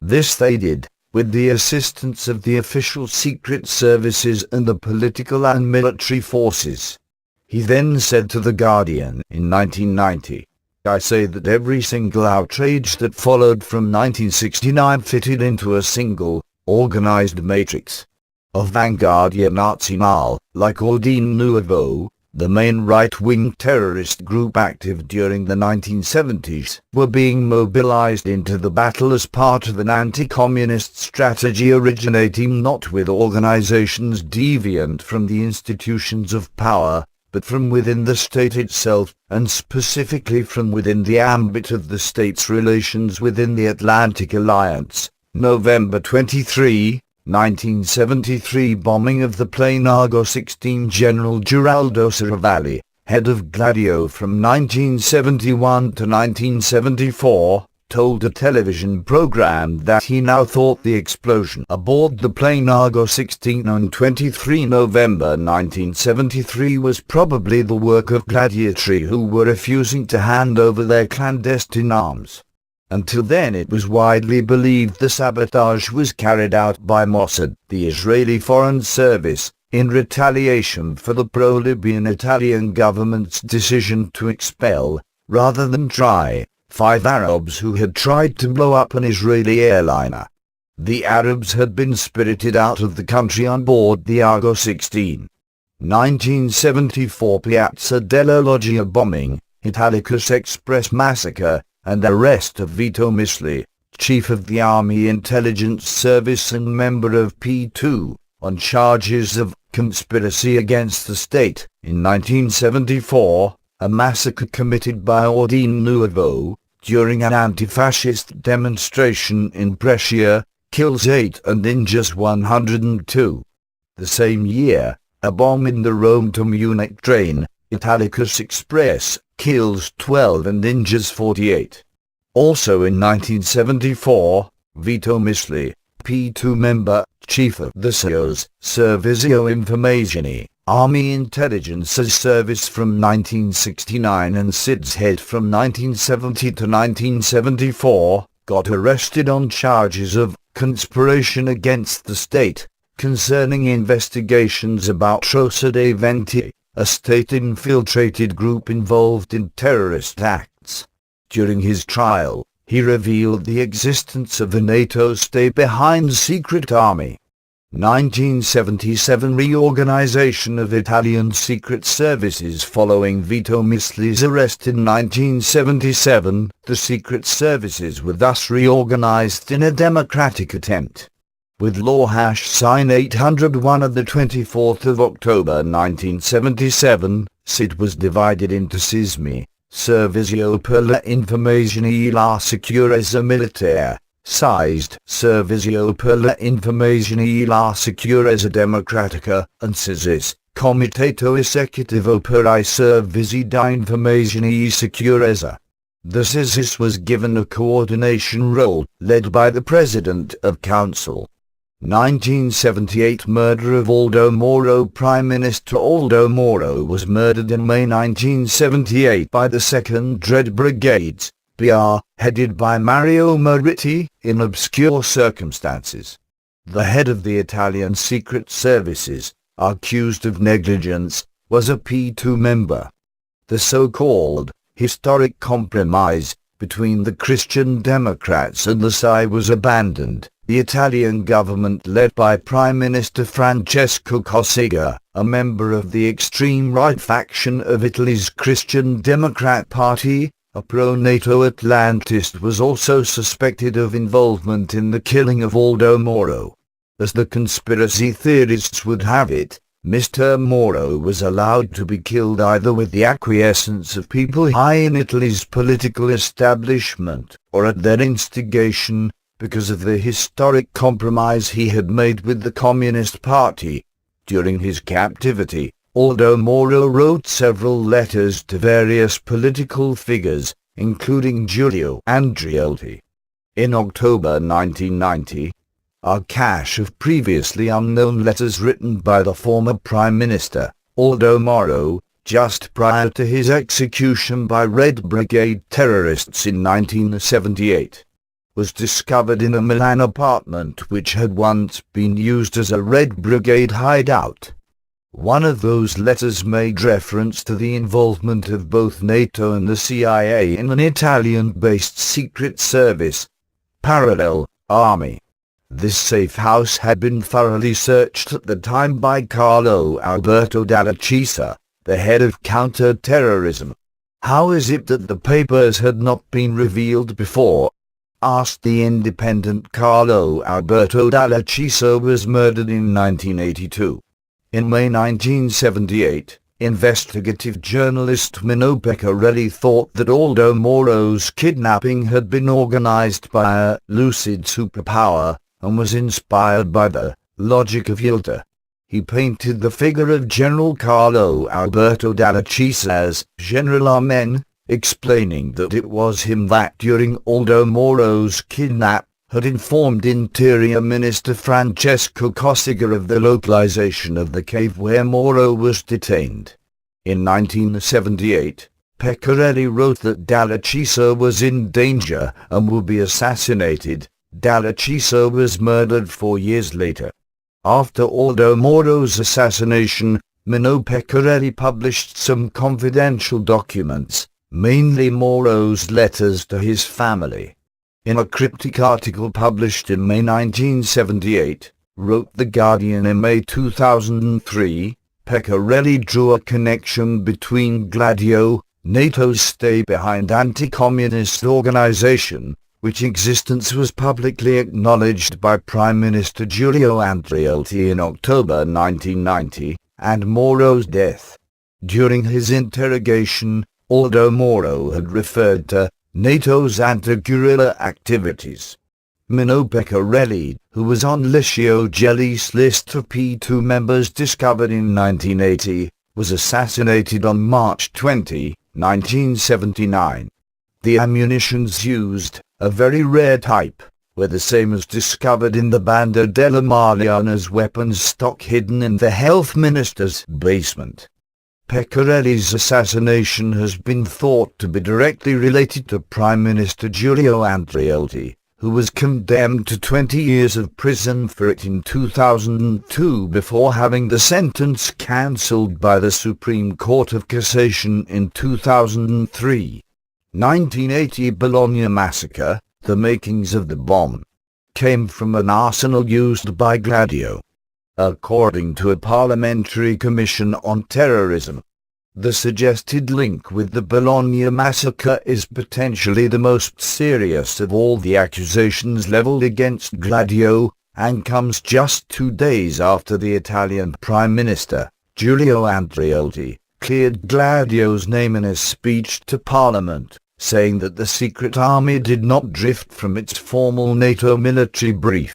This they did, with the assistance of the official secret services and the political and military forces. He then said to The Guardian in 1990, "I say that every single outrage that followed from 1969 fitted into a single, organized matrix of vanguardia national, like Ordine Nouveau, the main right-wing terrorist group active during the 1970s, were being mobilized into the battle as part of an anti-communist strategy originating not with organizations deviant from the institutions of power, but from within the state itself, and specifically from within the ambit of the state's relations within the Atlantic Alliance." November 23, 1973 bombing of the plane Argo 16. General Geraldo Cervalli, head of Gladio from 1971 to 1974, told a television program that he now thought the explosion aboard the plane Argo 16 on 23 November 1973 was probably the work of gladiatri who were refusing to hand over their clandestine arms. Until then it was widely believed the sabotage was carried out by Mossad, the Israeli Foreign Service, in retaliation for the pro-Libyan Italian government's decision to expel, rather than try, 5 Arabs who had tried to blow up an Israeli airliner. The Arabs had been spirited out of the country on board the Argo 16. 1974 Piazza della Loggia bombing, Italicus Express massacre, and arrest of Vito Misli, chief of the Army Intelligence Service and member of P2, on charges of conspiracy against the state. In 1974, a massacre committed by Ordine Nouveau, during an anti-fascist demonstration in Brescia, kills 8 and injures 102. The same year, a bomb in the Rome to Munich train, Italicus Express, kills 12 and injures 48. Also in 1974, Vito Misli, P2 member, chief of the SEO's Servizio Informazioni, Army Intelligence Service from 1969 and SIDS head from 1970 to 1974, got arrested on charges of conspiration against the state, concerning investigations about Trossa dei Venti, a state-infiltrated group involved in terrorist acts. During his trial, he revealed the existence of a NATO state behind secret army. 1977 reorganization of Italian secret services following Vito Misli's arrest in 1977, the secret services were thus reorganized in a democratic attempt. With law sign 801 of the 24th of October 1977, SID was divided into SISMI, Servizio per la Informazione e la Sicurezza Militare, sized Servizio per la Informazione e la Sicurezza Democratica, and SISIS, Comitato Esecutivo per I Servizi di Informazione e Sicurezza. The SISIS was given a coordination role, led by the President of Council. 1978 murder of Aldo Moro. Prime Minister Aldo Moro was murdered in May 1978 by the 2nd Dread Brigades, BR, headed by Mario Moritti, in obscure circumstances. The head of the Italian Secret Services, accused of negligence, was a P2 member. The so-called historic compromise between the Christian Democrats and the SI was abandoned. The Italian government led by Prime Minister Francesco Cossiga, a member of the extreme right faction of Italy's Christian Democrat Party, a pro-NATO Atlantist, was also suspected of involvement in the killing of Aldo Moro. As the conspiracy theorists would have it, Mr. Moro was allowed to be killed either with the acquiescence of people high in Italy's political establishment, or at their instigation, because of the historic compromise he had made with the Communist Party. During his captivity, Aldo Moro wrote several letters to various political figures, including Giulio Andreotti. In October 1990, a cache of previously unknown letters written by the former Prime Minister, Aldo Moro, just prior to his execution by Red Brigade terrorists in 1978. was discovered in a Milan apartment which had once been used as a Red Brigade hideout. One of those letters made reference to the involvement of both NATO and the CIA in an Italian-based secret service, parallel army. This safe house had been thoroughly searched at the time by Carlo Alberto Dalla Chiesa, the head of counter-terrorism. "How is it that the papers had not been revealed before?" asked the independent Carlo Alberto Dalla Chiesa was murdered in 1982. In May 1978, investigative journalist Mino Pecorelli thought that Aldo Moro's kidnapping had been organized by a lucid superpower, and was inspired by the logic of Yalta. He painted the figure of General Carlo Alberto Dalla Chiesa as General Amen, explaining that it was him that during Aldo Moro's kidnap had informed Interior Minister Francesco Cossiga of the localization of the cave where Moro was detained. In 1978, Pecorelli wrote that Dalla Chiesa was in danger and would be assassinated. Dalla Chiesa was murdered 4 years later. After Aldo Moro's assassination, Mino Pecorelli published some confidential documents, mainly Moro's letters to his family. In a cryptic article published in May 1978, wrote The Guardian in May 2003, Pecorelli drew a connection between Gladio, NATO's stay-behind anti-communist organization, which existence was publicly acknowledged by Prime Minister Giulio Andreotti in October 1990, and Moro's death. During his interrogation, Aldo Moro had referred to NATO's anti-guerrilla activities. Mino Pecorelli, who was on Licio Gelli's list of P2 members discovered in 1980, was assassinated on March 20, 1979. The ammunitions used, a very rare type, were the same as discovered in the Banda della Mariana's weapons stock hidden in the health minister's basement. Pecorelli's assassination has been thought to be directly related to Prime Minister Giulio Andreotti, who was condemned to 20 years of prison for it in 2002 before having the sentence cancelled by the Supreme Court of Cassation in 2003. 1980 Bologna massacre, the makings of the bomb, came from an arsenal used by Gladio. According to a parliamentary commission on terrorism, the suggested link with the Bologna massacre is potentially the most serious of all the accusations leveled against Gladio, and comes just 2 days after the Italian Prime Minister, Giulio Andreotti, cleared Gladio's name in a speech to Parliament, saying that the secret army did not drift from its formal NATO military brief.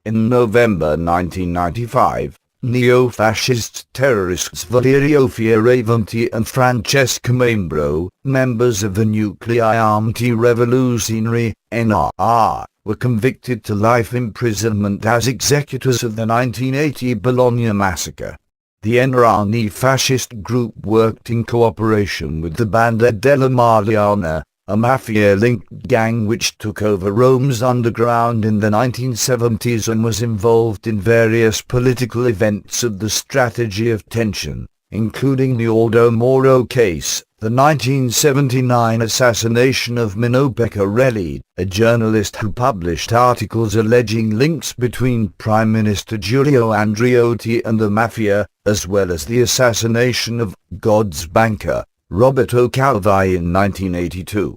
In November 1995, neo-fascist terrorists Valerio Fioravanti and Francesco Membro, members of the Nuclei Armati Rivoluzionari, NRR, were convicted to life imprisonment as executors of the 1980 Bologna massacre. The NRR fascist group worked in cooperation with the Banda della Mariana, a mafia-linked gang which took over Rome's underground in the 1970s and was involved in various political events of the strategy of tension, including the Aldo Moro case, the 1979 assassination of Mino Pecorelli, a journalist who published articles alleging links between Prime Minister Giulio Andreotti and the mafia, as well as the assassination of God's banker, Roberto Calvi in 1982.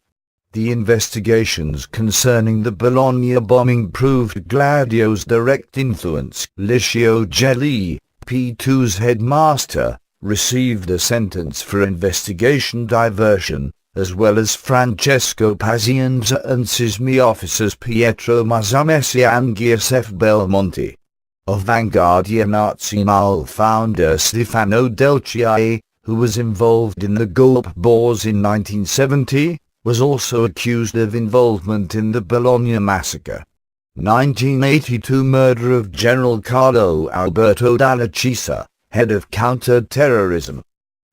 The investigations concerning the Bologna bombing proved Gladio's direct influence. Licio Gelli, P2's headmaster, received a sentence for investigation diversion, as well as Francesco Pazienza and Sismi officers Pietro Mazzamesi and Giuseppe Belmonte. Avanguardia Nazionale founder Stefano Delcia, who was involved in the Gulp Wars in 1970, was also accused of involvement in the Bologna massacre. 1982 murder of General Carlo Alberto Dalla Chiesa, head of counter-terrorism.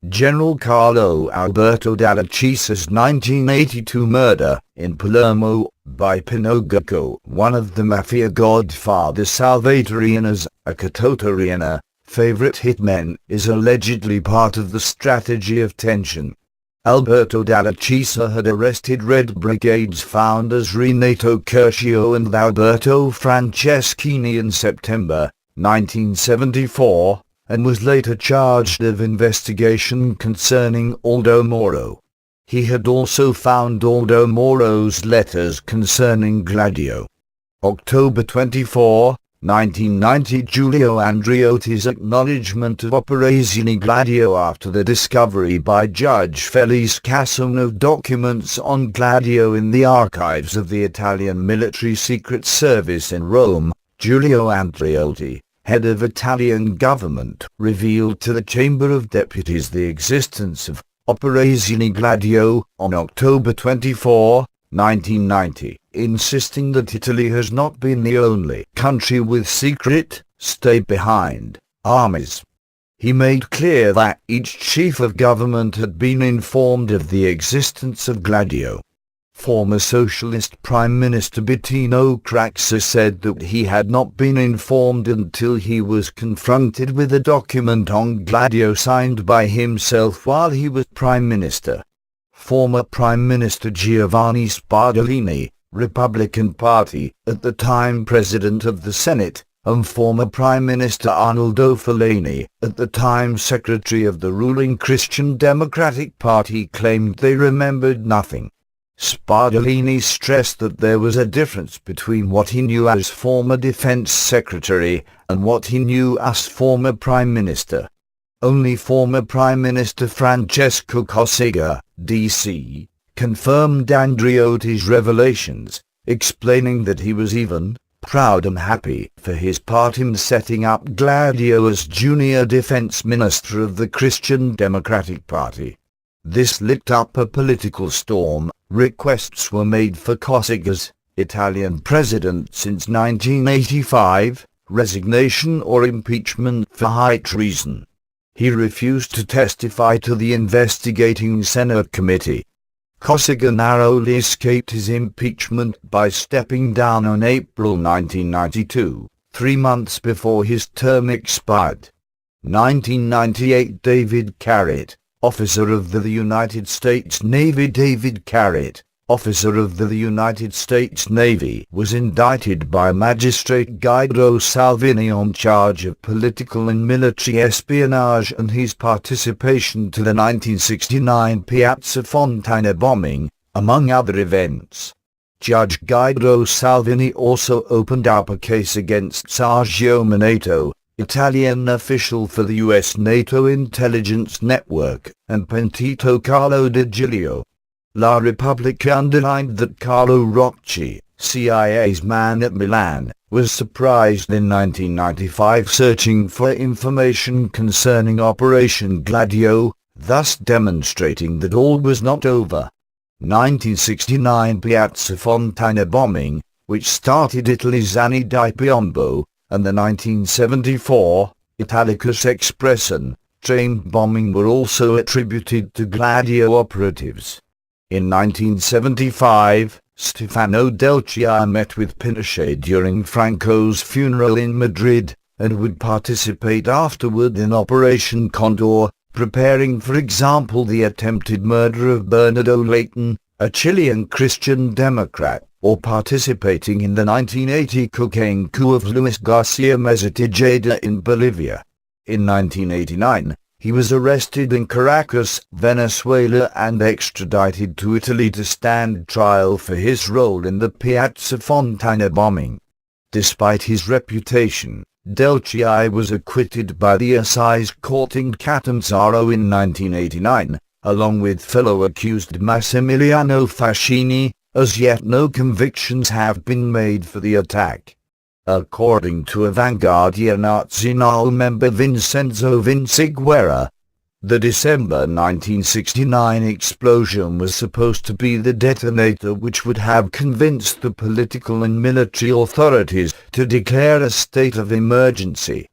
General Carlo Alberto Dalla Chisa's 1982 murder in Palermo by Pinocchio, one of the mafia godfather Salvatoriana's, a Catotoriana, favorite hitmen, is allegedly part of the strategy of tension. Alberto Dalla Chisa had arrested Red Brigade's founders Renato Curcio and Alberto Franceschini in September 1974, and was later charged of investigation concerning Aldo Moro. He had also found Aldo Moro's letters concerning Gladio. October 24, 1990, Giulio Andreotti's acknowledgement of Operazione Gladio after the discovery by Judge Felice Casson of documents on Gladio in the archives of the Italian Military Secret Service in Rome. Giulio Andreotti, head of Italian government, revealed to the Chamber of Deputies the existence of Operazione Gladio on October 24, 1990, insisting that Italy has not been the only country with secret, stay-behind armies. He made clear that each chief of government had been informed of the existence of Gladio. Former Socialist Prime Minister Bettino Craxi said that he had not been informed until he was confronted with a document on Gladio signed by himself while he was Prime Minister. Former Prime Minister Giovanni Spadolini, Republican Party, at the time President of the Senate, and former Prime Minister Arnoldo Fellini, at the time Secretary of the ruling Christian Democratic Party, claimed they remembered nothing. Spadolini stressed that there was a difference between what he knew as former Defense Secretary and what he knew as former Prime Minister. Only former Prime Minister Francesco Cossiga, D.C., confirmed Andreotti's revelations, explaining that he was even proud and happy for his part in setting up Gladio as junior defense minister of the Christian Democratic Party. This lit up a political storm. Requests were made for Cossiga's, Italian president since 1985, resignation or impeachment for high treason. He refused to testify to the investigating Senate committee. Cossiga narrowly escaped his impeachment by stepping down on April 1992, 3 months before his term expired. 1998, David Carrot, officer of the United States Navy. David Carrot, officer of the United States Navy, was indicted by Magistrate Guido Salvini on charge of political and military espionage and his participation to the 1969 Piazza Fontana bombing, among other events. Judge Guido Salvini also opened up a case against Sergio Minato, Italian official for the U.S. NATO intelligence network, and Pentito Carlo Di Giulio. La Repubblica underlined that Carlo Rocci, CIA's man at Milan, was surprised in 1995 searching for information concerning Operation Gladio, thus demonstrating that all was not over. 1969 Piazza Fontana bombing, which started Italy's Anni di Piombo, and the 1974 Italicus Expression train bombing were also attributed to Gladio operatives. In 1975, Stefano Delcia met with Pinochet during Franco's funeral in Madrid, and would participate afterward in Operation Condor, preparing for example the attempted murder of Bernardo Leighton, a Chilean Christian Democrat, or participating in the 1980 cocaine coup of Luis Garcia Tejeda in Bolivia. In 1989, he was arrested in Caracas, Venezuela, and extradited to Italy to stand trial for his role in the Piazza Fontana bombing. Despite his reputation, Delcia was acquitted by the Assize Court in Catanzaro in 1989, along with fellow accused Massimiliano Fascini. As yet no convictions have been made for the attack. According to Avanguardia Nazionale member Vincenzo Vinciguerra, the December 1969 explosion was supposed to be the detonator which would have convinced the political and military authorities to declare a state of emergency.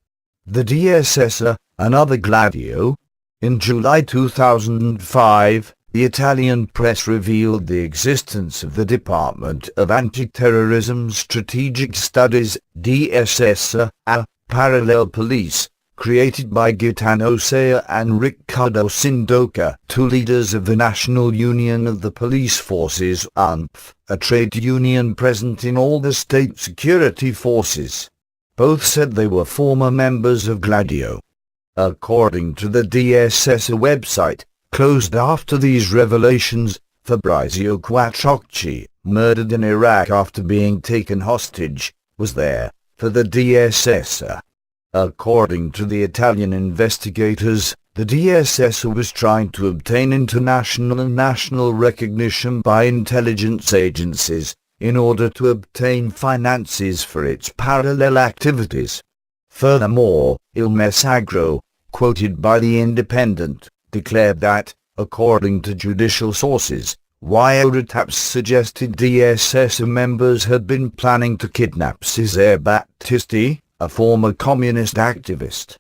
The DSS, another Gladio, In July 2005, the Italian press revealed the existence of the Department of Anti-Terrorism Strategic Studies, DSS, a parallel police, created by Gaetano Sea and Riccardo Sindoca, two leaders of the National Union of the Police Forces (UNPF), a trade union present in all the state security forces. Both said they were former members of Gladio. According to the DSS website, closed after these revelations, Fabrizio Quattrocchi, murdered in Iraq after being taken hostage, was there, for the DSS. According to the Italian investigators, the DSS was trying to obtain international and national recognition by intelligence agencies, in order to obtain finances for its parallel activities. Furthermore, Il Messaggero, quoted by The Independent, declared that, according to judicial sources, wiretaps suggested DSS members had been planning to kidnap Cesare Battisti, a former communist activist.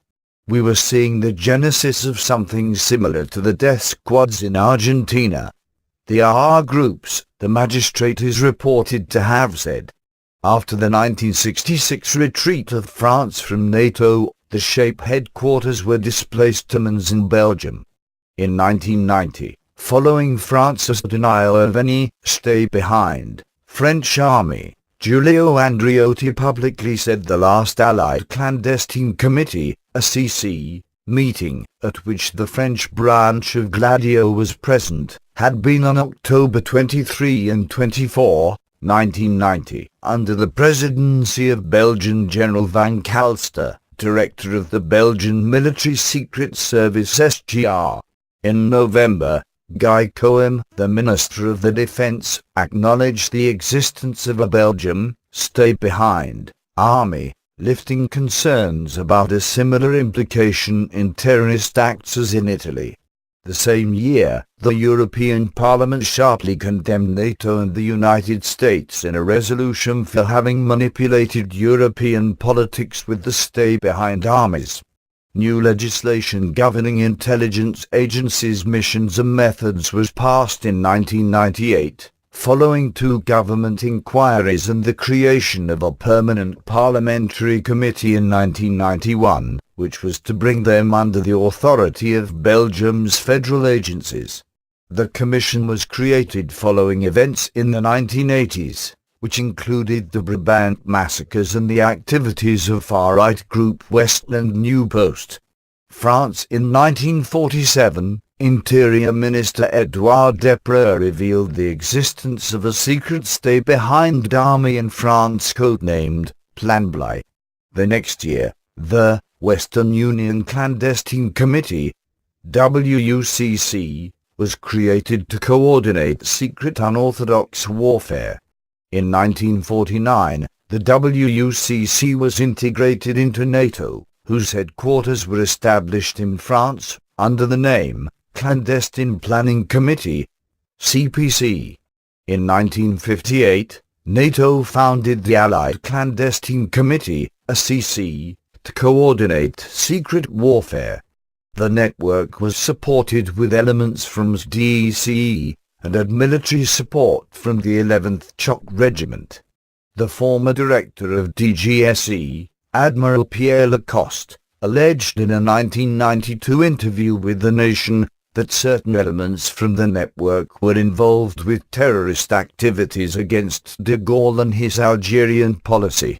We were seeing the genesis of something similar to the death squads in Argentina. The AA groups, the magistrate is reported to have said. After the 1966 retreat of France from NATO, the SHAPE headquarters were displaced to Mons in Belgium. In 1990, following France's denial of any stay-behind French army, Giulio Andreotti publicly said the last Allied Clandestine Committee, a CC, meeting, at which the French branch of Gladio was present, had been on October 23 and 24, 1990, under the presidency of Belgian General Van Calster, director of the Belgian Military Secret Service SGR. In November, Guy Coem, the Minister of the Defense, acknowledged the existence of a Belgium stay-behind army, lifting concerns about a similar implication in terrorist acts as in Italy. The same year, the European Parliament sharply condemned NATO and the United States in a resolution for having manipulated European politics with the stay-behind armies. New legislation governing intelligence agencies' missions and methods was passed in 1998, following two government inquiries and the creation of a permanent parliamentary committee in 1991, which was to bring them under the authority of Belgium's federal agencies. The commission was created following events in the 1980s, which included the Brabant massacres and the activities of far-right group Westland New Post. France. In 1947, Interior Minister Edouard Deprez revealed the existence of a secret stay-behind army in France codenamed Plan Bly. The next year, the Western Union Clandestine Committee, WUCC, was created to coordinate secret unorthodox warfare. In 1949, the WUCC was integrated into NATO, whose headquarters were established in France, under the name Clandestine Planning Committee, CPC. In 1958, NATO founded the Allied Clandestine Committee, ACC, to coordinate secret warfare. The network was supported with elements from DCE, and had military support from the 11th Choc Regiment. The former director of DGSE, Admiral Pierre Lacoste, alleged in a 1992 interview with The Nation that certain elements from the network were involved with terrorist activities against de Gaulle and his Algerian policy.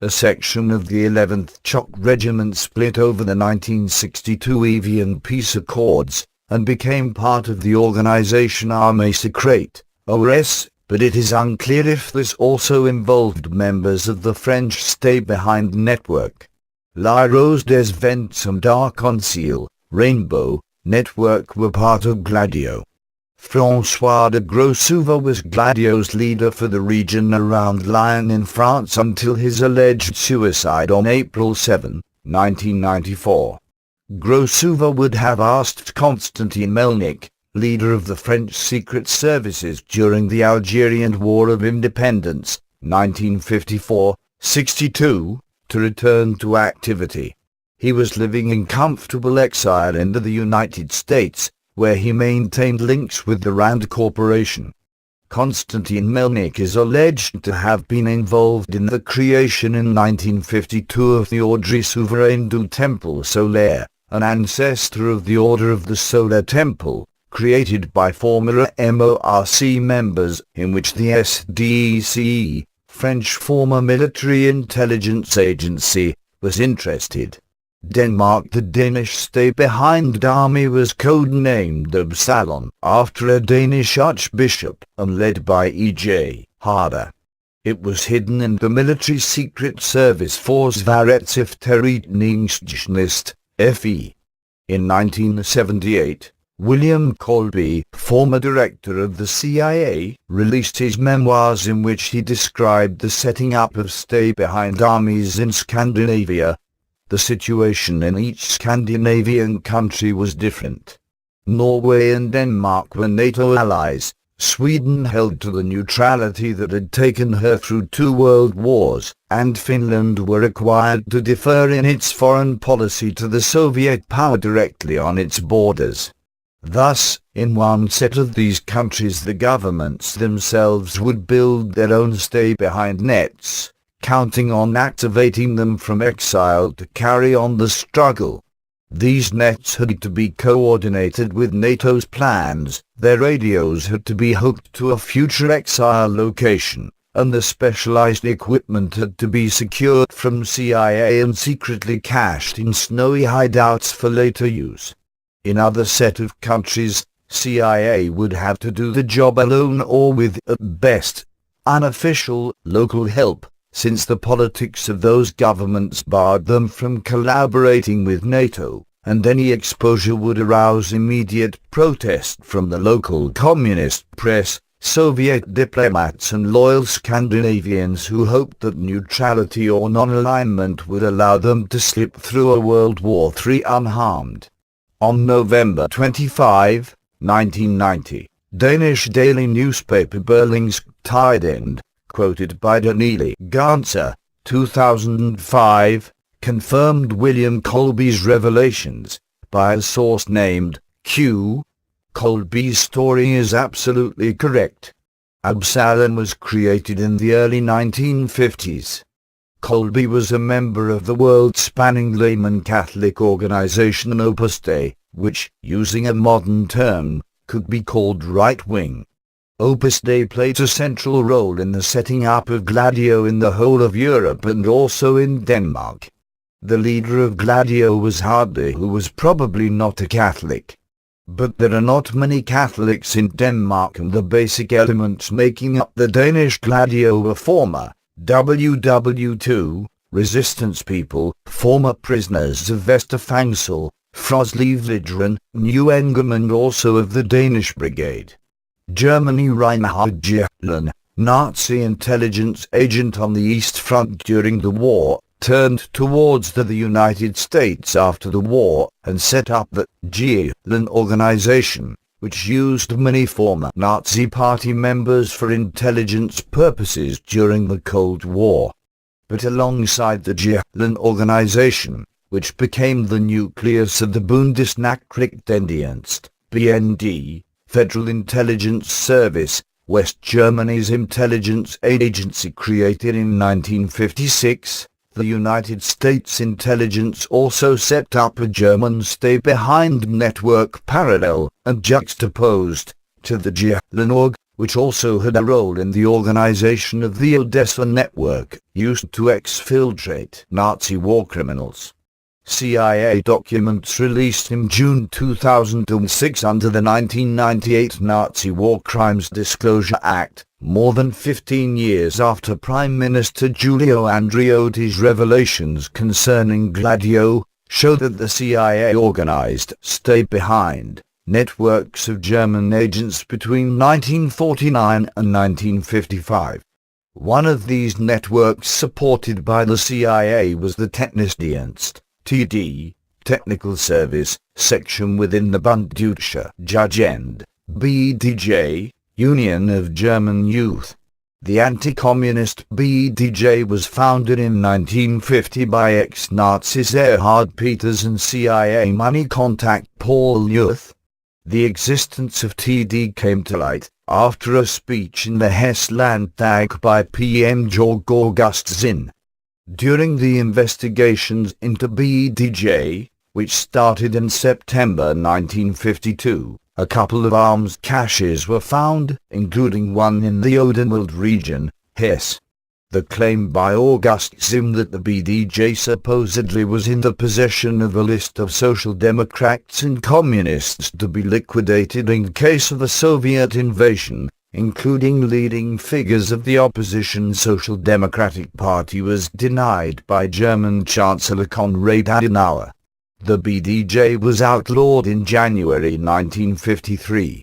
A section of the 11th Choc Regiment split over the 1962 Evian peace accords, and became part of the Organisation Armée Secrète, ORS, but it is unclear if this also involved members of the French stay-behind network. La Rose des Vents and Arc-en-Ciel, Rainbow, network were part of Gladio. François de Grossouva was Gladio's leader for the region around Lyon in France until his alleged suicide on April 7, 1994. Grossouva would have asked Constantin Melnik, leader of the French secret services during the Algerian War of Independence, 1954-62, to return to activity. he was living in comfortable exile in the United States, where he maintained links with the Rand Corporation. Konstantin Melnik is alleged to have been involved in the creation in 1952 of the Ordre Souverain du Temple Solaire, an ancestor of the Order of the Solar Temple, created by former MORC members, in which the SDECE, French former military intelligence agency, was interested. Denmark. The Danish stay-behind army was codenamed Absalon after a Danish archbishop and led by E.J. Harder. It was hidden in the military secret service Forsvarsefterretningstjeneste, FE. In 1978, William Colby, former director of the CIA, released his memoirs in which he described the setting up of stay-behind armies in Scandinavia. The situation in each Scandinavian country was different. Norway and Denmark were NATO allies. Sweden held to the neutrality that had taken her through 2 world wars, and Finland were required to defer in its foreign policy to the Soviet power directly on its borders. Thus, in one set of these countries the governments themselves would build their own stay-behind nets, counting on activating them from exile to carry on the struggle. These nets had to be coordinated with NATO's plans, their radios had to be hooked to a future exile location, and the specialized equipment had to be secured from CIA and secretly cached in snowy hideouts for later use. In other set of countries, CIA would have to do the job alone or with, at best, unofficial, local help, since the politics of those governments barred them from collaborating with NATO, and any exposure would arouse immediate protest from the local communist press, Soviet diplomats and loyal Scandinavians who hoped that neutrality or non-alignment would allow them to slip through a World War III unharmed. On November 25, 1990, Danish daily newspaper Berlingske Tidende, quoted by Daniele Ganser, 2005, confirmed William Colby's revelations, by a source named Q. Colby's story is absolutely correct. Absalon was created in the early 1950s. Colby was a member of the world-spanning layman Catholic organization Opus Dei, which, using a modern term, could be called right-wing. Opus Dei played a central role in the setting up of Gladio in the whole of Europe and also in Denmark. The leader of Gladio was Hardy, who was probably not a Catholic. But there are not many Catholics in Denmark, and the basic elements making up the Danish Gladio were former WW2 resistance people, former prisoners of Vesterfængsel, Froslev New Engum, and also of the Danish Brigade. Germany. Reinhard Gehlen, Nazi intelligence agent on the East Front during the war, turned towards the United States after the war and set up the Gehlen organization, which used many former Nazi Party members for intelligence purposes during the Cold War. But alongside the Gehlen organization, which became the nucleus of the Bundesnachrichtendienst, BND, Federal Intelligence Service, West Germany's intelligence agency created in 1956, the United States intelligence also set up a German stay-behind network parallel and juxtaposed to the Gehlen org, which also had a role in the organization of the Odessa network, used to exfiltrate Nazi war criminals. CIA documents released in June 2006 under the 1998 Nazi War Crimes Disclosure Act, more than 15 years after Prime Minister Giulio Andreotti's revelations concerning Gladio, show that the CIA organized stay-behind networks of German agents between 1949 and 1955. One of these networks supported by the CIA was the Technisdienst, TD, Technical Service, section within the Bunddeutsche Jugend, BDJ, Union of German Youth. The anti-communist BDJ was founded in 1950 by ex-Nazis Erhard Peters and CIA money contact Paul Neuth. The existence of TD came to light after a speech in the Hesse Landtag by PM Georg August Zinn. During the investigations into BDJ, which started in September 1952, a couple of arms caches were found, including one in the Odenwald region, Hesse. The claim by August Zinn that the BDJ supposedly was in the possession of a list of Social Democrats and Communists to be liquidated in case of a Soviet invasion, including leading figures of the opposition Social Democratic Party, was denied by German Chancellor Konrad Adenauer. The BDJ was outlawed in January 1953.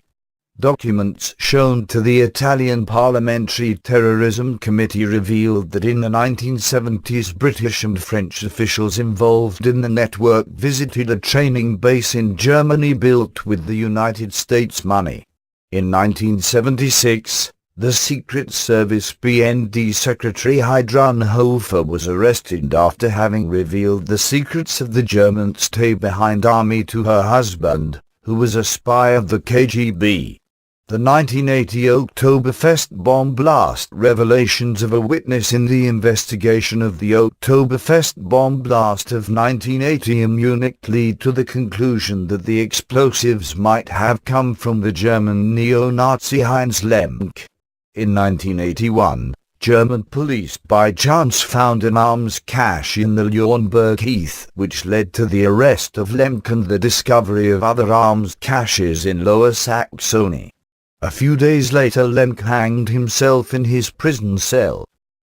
Documents shown to the Italian Parliamentary Terrorism Committee revealed that in the 1970s British and French officials involved in the network visited a training base in Germany built with the United States money. In 1976, the Secret Service BND Secretary Heidrun Hofer was arrested after having revealed the secrets of the German stay-behind army to her husband, who was a spy of the KGB. The 1980 Oktoberfest bomb blast revelations of a witness in the investigation of the Oktoberfest bomb blast of 1980 in Munich lead to the conclusion that the explosives might have come from the German neo-Nazi Heinz Lemke. In 1981, German police by chance found an arms cache in the Lauenburg Heath, which led to the arrest of Lemke and the discovery of other arms caches in Lower Saxony. A few days later Lemke hanged himself in his prison cell.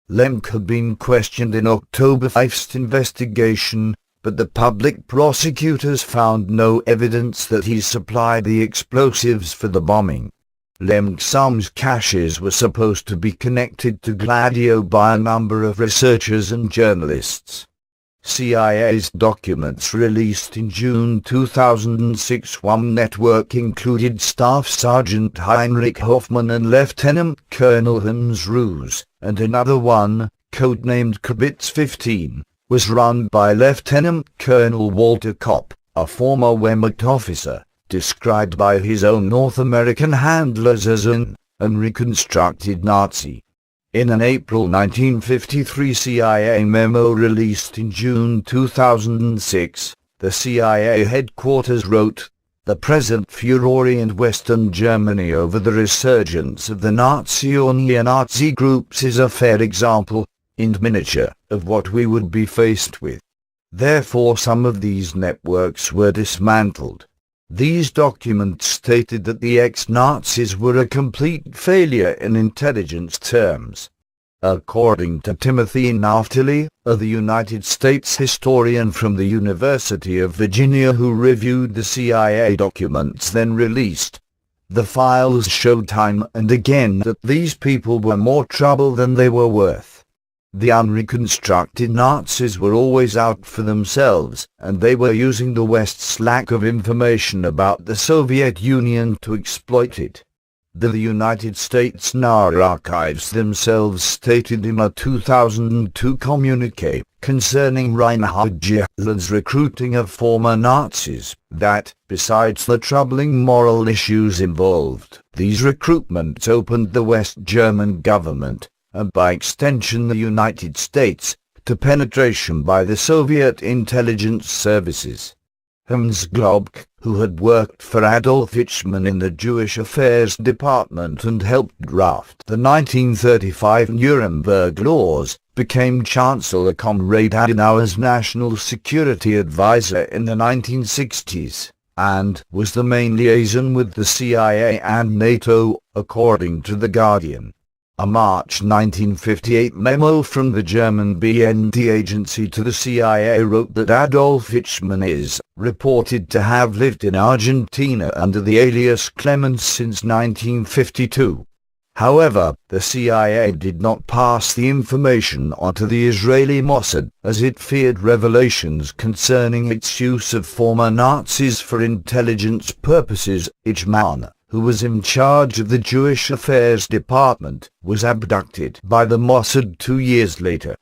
Lemke had been questioned in Oktoberfest investigation, but the public prosecutors found no evidence that he supplied the explosives for the bombing. Lemke's arms caches were supposed to be connected to Gladio by a number of researchers and journalists. CIA's documents released in June 2006. One network included Staff Sergeant Heinrich Hoffmann and Lieutenant Colonel Hans Roos, and another one, codenamed Kibitz 15, was run by Lieutenant Colonel Walter Kopp, a former Wehrmacht officer, described by his own North American handlers as an unreconstructed Nazi. In an April 1953 CIA memo released in June 2006, the CIA headquarters wrote, "The present furore in Western Germany over the resurgence of the Nazi or neo-Nazi groups is a fair example, in miniature, of what we would be faced with. Therefore some of these networks were dismantled." These documents stated that the ex-Nazis were a complete failure in intelligence terms. According to Timothy Naftali, the United States historian from the University of Virginia who reviewed the CIA documents then released, the files showed time and again that these people were more trouble than they were worth. The unreconstructed Nazis were always out for themselves, and they were using the West's lack of information about the Soviet Union to exploit it. The United States NAR archives themselves stated in a 2002 communique concerning Reinhard Gehlen's recruiting of former Nazis that, besides the troubling moral issues involved, these recruitments opened the West German government, and by extension the United States, to penetration by the Soviet intelligence services. Hans Globk, who had worked for Adolf Eichmann in the Jewish Affairs Department and helped draft the 1935 Nuremberg Laws, became Chancellor Konrad Adenauer's national security advisor in the 1960s, and was the main liaison with the CIA and NATO, according to The Guardian. A March 1958 memo from the German BND agency to the CIA wrote that Adolf Eichmann is reported to have lived in Argentina under the alias Clemens since 1952. However, the CIA did not pass the information on to the Israeli Mossad, as it feared revelations concerning its use of former Nazis for intelligence purposes. Eichmann, who was in charge of the Jewish Affairs Department, was abducted by the Mossad 2 years later.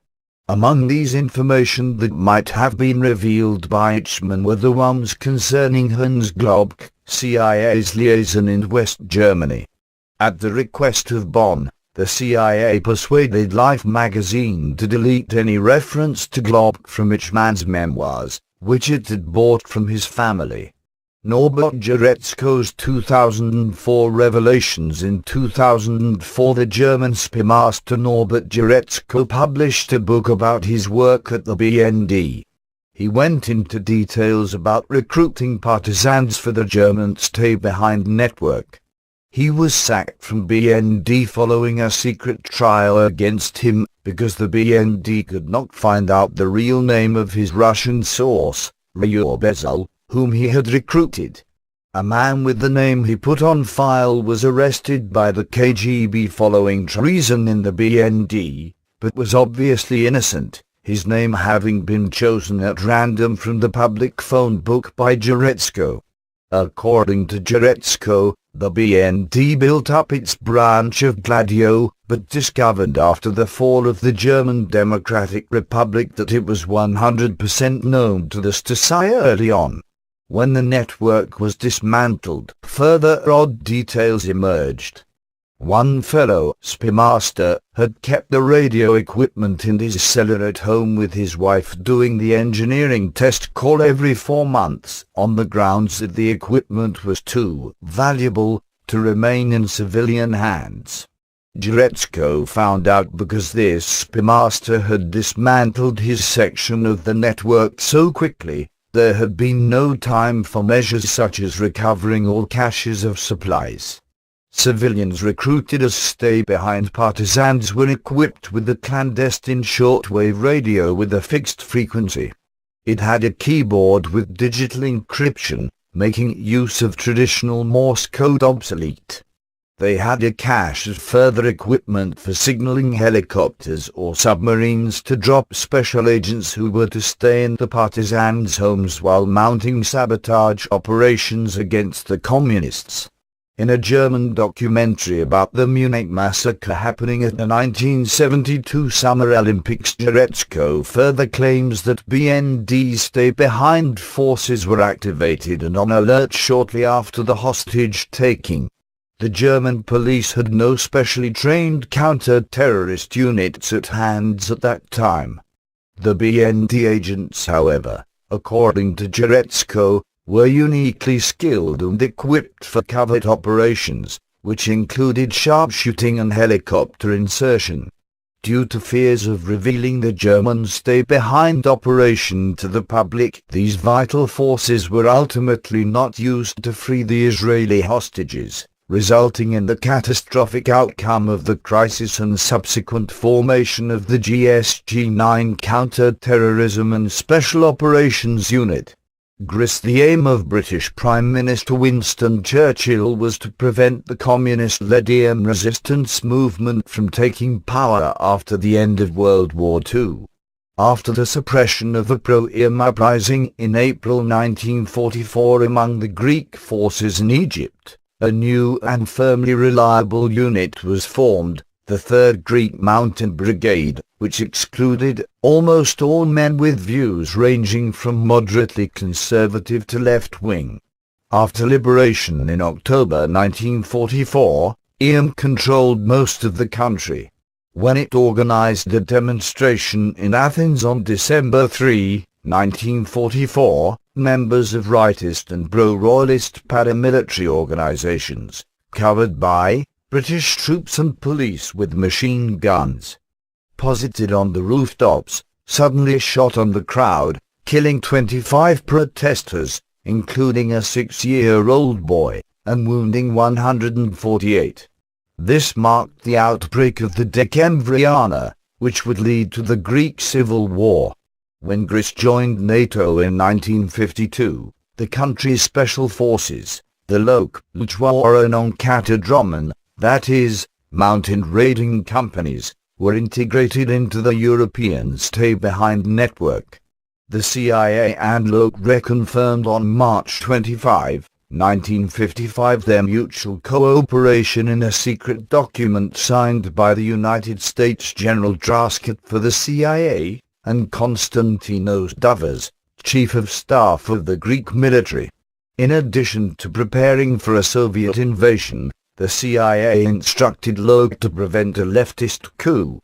Among these information that might have been revealed by Eichmann were the ones concerning Hans Globk, CIA's liaison in West Germany. At the request of Bonn, the CIA persuaded Life magazine to delete any reference to Globk from Eichmann's memoirs, which it had bought from his family. Norbert Jaretzko's 2004 revelations. In 2004, the German spy master Norbert Jaretzko published a book about his work at the BND. He went into details about recruiting partisans for the German stay-behind network. He was sacked from BND following a secret trial against him, because the BND could not find out the real name of his Russian source, Ryur Bezel, whom he had recruited. A man with the name he put on file was arrested by the KGB following treason in the BND, but was obviously innocent, his name having been chosen at random from the public phone book by Jaretzko. According to Jaretzko, the BND built up its branch of Gladio, but discovered after the fall of the German Democratic Republic that it was 100% known to the Stasi early on. When the network was dismantled, further odd details emerged. One fellow spy master had kept the radio equipment in his cellar at home with his wife, doing the engineering test call every 4 months, on the grounds that the equipment was too valuable to remain in civilian hands. Jaretzko found out because this spy master had dismantled his section of the network so quickly. There had been no time for measures such as recovering all caches of supplies. Civilians recruited as stay-behind partisans were equipped with a clandestine shortwave radio with a fixed frequency. It had a keyboard with digital encryption, making use of traditional Morse code obsolete. They had a cache of further equipment for signaling helicopters or submarines to drop special agents who were to stay in the partisans' homes while mounting sabotage operations against the communists. In a German documentary about the Munich massacre happening at the 1972 Summer Olympics, Jaretzko further claims that BND stay-behind forces were activated and on alert shortly after the hostage-taking. The German police had no specially trained counter-terrorist units at hand at that time. The BND agents, however, according to Jaretzko, were uniquely skilled and equipped for covert operations, which included sharpshooting and helicopter insertion. Due to fears of revealing the German stay-behind operation to the public, these vital forces were ultimately not used to free the Israeli hostages, resulting in the catastrophic outcome of the crisis and subsequent formation of the GSG-9 Counter-Terrorism and Special Operations Unit. The aim of British Prime Minister Winston Churchill was to prevent the communist-led EM resistance movement from taking power after the end of World War II. After the suppression of a pro-EM uprising in April 1944 among the Greek forces in Egypt, a new and firmly reliable unit was formed, the 3rd Greek Mountain Brigade, which excluded almost all men with views ranging from moderately conservative to left-wing. After liberation in October 1944, EM controlled most of the country. When it organized a demonstration in Athens on December 3, 1944, members of rightist and pro-royalist paramilitary organizations, covered by British troops and police with machine guns, posited on the rooftops, suddenly shot on the crowd, killing 25 protesters, including a 6-year-old boy, and wounding 148. This marked the outbreak of the Decembriana, which would lead to the Greek Civil War. When Greece joined NATO in 1952, the country's special forces, the Lokluchwaran Katadroman, that is, mountain raiding companies, were integrated into the European stay-behind network. The CIA and LOK reconfirmed on March 25, 1955 their mutual cooperation in a secret document signed by the United States General Draskett for the CIA, and Konstantinos Dovas, Chief of Staff of the Greek military. In addition to preparing for a Soviet invasion, the CIA instructed Logue to prevent a leftist coup.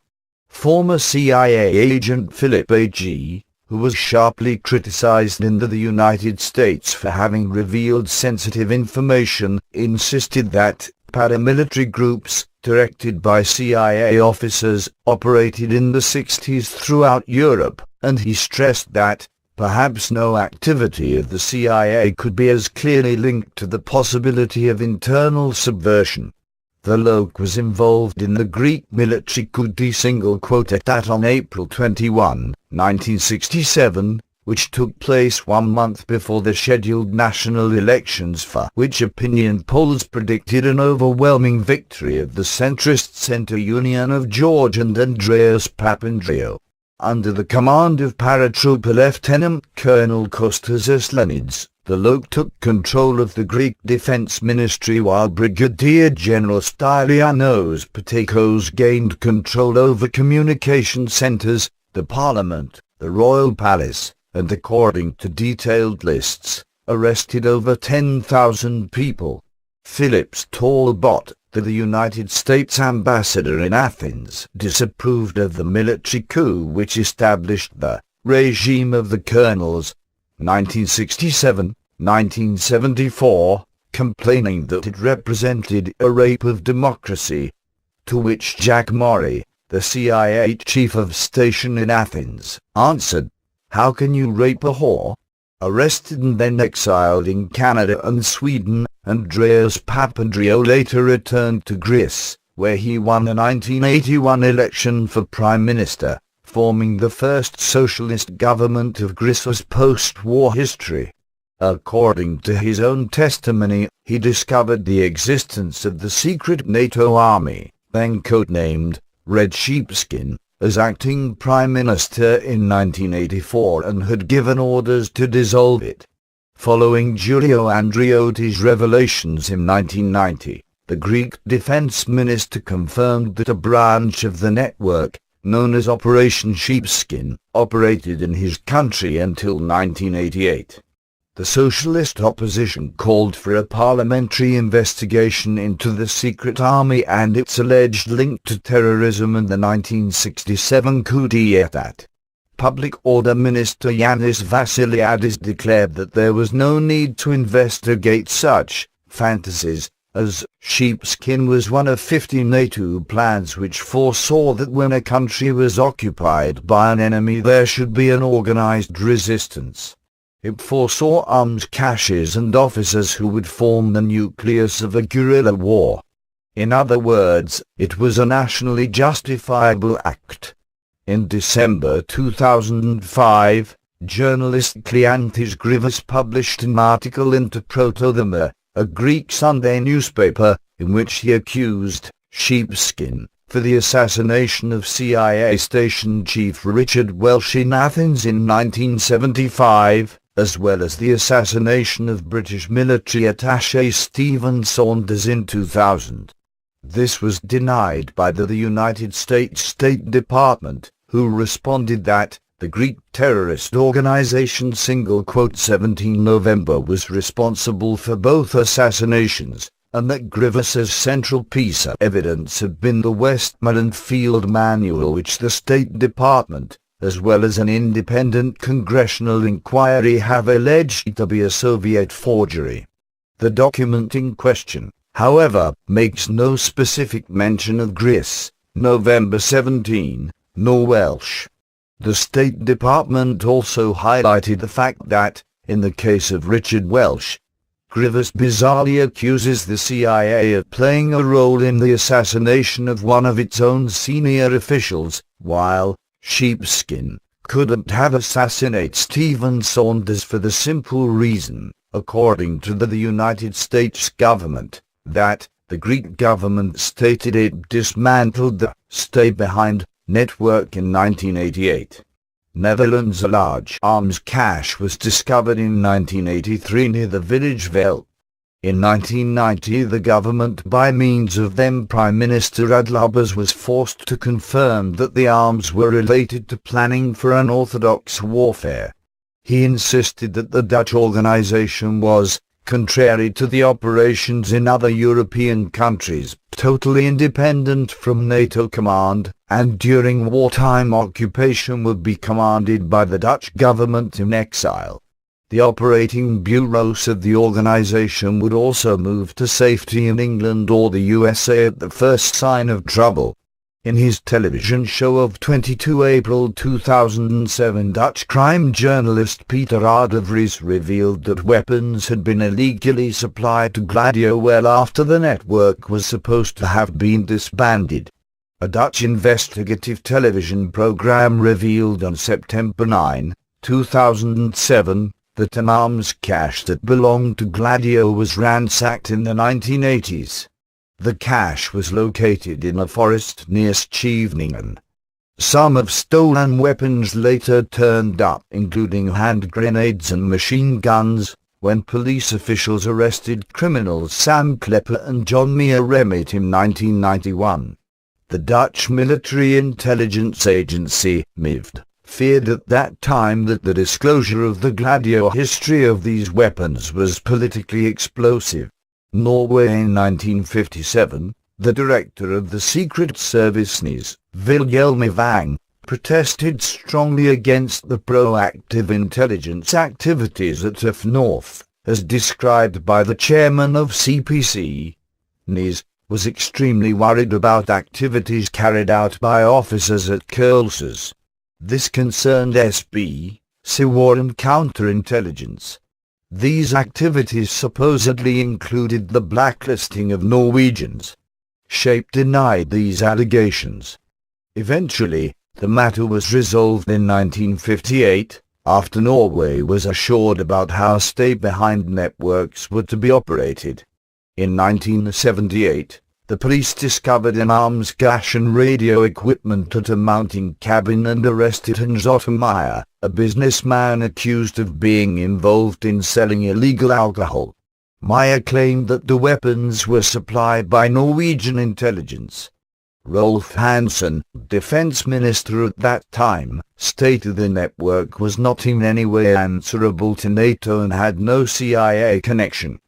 Former CIA agent Philip A.G., who was sharply criticized in the United States for having revealed sensitive information, insisted that paramilitary groups, directed by CIA officers, operated in the 60s throughout Europe, and he stressed that perhaps no activity of the CIA could be as clearly linked to the possibility of internal subversion. The Logue was involved in the Greek military coup d'etat on April 21, 1967, which took place 1 month before the scheduled national elections, for which opinion polls predicted an overwhelming victory of the centrist Centre Union of George and Andreas Papandreou. Under the command of paratrooper Lieutenant Colonel Kostas Aslanides, the Logue took control of the Greek Defence Ministry, while Brigadier General Stylianos Patakos gained control over communication centres, the Parliament, the Royal Palace, and according to detailed lists, arrested over 10,000 people. Philips Talbot, the United States ambassador in Athens, disapproved of the military coup which established the regime of the colonels, 1967, 1974, complaining that it represented a rape of democracy. To which Jack Maury, the CIA chief of station in Athens, answered, "How can you rape a whore?" Arrested and then exiled in Canada and Sweden, Andreas Papandreou later returned to Greece, where he won the 1981 election for Prime Minister, forming the first socialist government of Greece's post-war history. According to his own testimony, he discovered the existence of the secret NATO army, then codenamed Red Sheepskin, as acting Prime Minister in 1984 and had given orders to dissolve it. Following Giulio Andreotti's revelations in 1990, the Greek Defence Minister confirmed that a branch of the network, known as Operation Sheepskin, operated in his country until 1988. The socialist opposition called for a parliamentary investigation into the secret army and its alleged link to terrorism and the 1967 coup d'état. Public Order Minister Yanis Vassiliadis declared that there was no need to investigate such fantasies, as sheepskin was one of 50 NATO plans which foresaw that when a country was occupied by an enemy there should be an organized resistance. It foresaw arms caches and officers who would form the nucleus of a guerrilla war. In other words, it was a nationally justifiable act. In December 2005, journalist Kleanthis Grivas published an article in Protothema, a Greek Sunday newspaper, in which he accused Sheepskin for the assassination of CIA Station Chief Richard Welsh in Athens in 1975, as well as the assassination of British military attaché Stephen Saunders in 2000. This was denied by the United States State Department, who responded that the Greek terrorist organization 17 November was responsible for both assassinations, and that Grivas's central piece of evidence had been the Westmoreland Field Manual, which the State Department, as well as an independent congressional inquiry, have alleged to be a Soviet forgery. The document in question, however, makes no specific mention of Greece, November 17, nor Welsh. The State Department also highlighted the fact that, in the case of Richard Welsh, Grivas bizarrely accuses the CIA of playing a role in the assassination of one of its own senior officials, while Sheepskin couldn't have assassinated Stephen Saunders for the simple reason, according to the United States government, that the Greek government stated it dismantled the Stay Behind network in 1988. Netherlands. A large arms cache was discovered in 1983 near the village Vel. In 1990 the government by means of then Prime Minister Adlubers was forced to confirm that the arms were related to planning for unorthodox warfare. He insisted that the Dutch organization was, contrary to the operations in other European countries, totally independent from NATO command, and during wartime occupation would be commanded by the Dutch government in exile. The operating bureaus of the organization would also move to safety in England or the USA at the first sign of trouble. In his television show of 22 April 2007, Dutch crime journalist Peter R. de Vries revealed that weapons had been illegally supplied to Gladio well after the network was supposed to have been disbanded. A Dutch investigative television program revealed on September 9, 2007, that an arms cache that belonged to Gladio was ransacked in the 1980s. The cache was located in a forest near Scheveningen. Some of stolen weapons later turned up, including hand grenades and machine guns, when police officials arrested criminals Sam Klepper and John Meyer-Remit in 1991. The Dutch Military Intelligence Agency, MIVD, feared at that time that the disclosure of the Gladio history of these weapons was politically explosive. Norway in 1957, the director of the Secret Service NIS, Wilhelm Wang, protested strongly against the proactive intelligence activities at F North, as described by the chairman of CPC. NIS was extremely worried about activities carried out by officers at Curlses. This concerned SB, war and counterintelligence. These activities supposedly included the blacklisting of Norwegians. Shape denied these allegations. Eventually, the matter was resolved in 1958, after Norway was assured about how stay-behind networks were to be operated. In 1978, the police discovered an arms cache and radio equipment at a mounting cabin and arrested Hans Otto Meyer, a businessman accused of being involved in selling illegal alcohol. Meyer claimed that the weapons were supplied by Norwegian intelligence. Rolf Hansen, defense minister at that time, stated the network was not in any way answerable to NATO and had no CIA connection.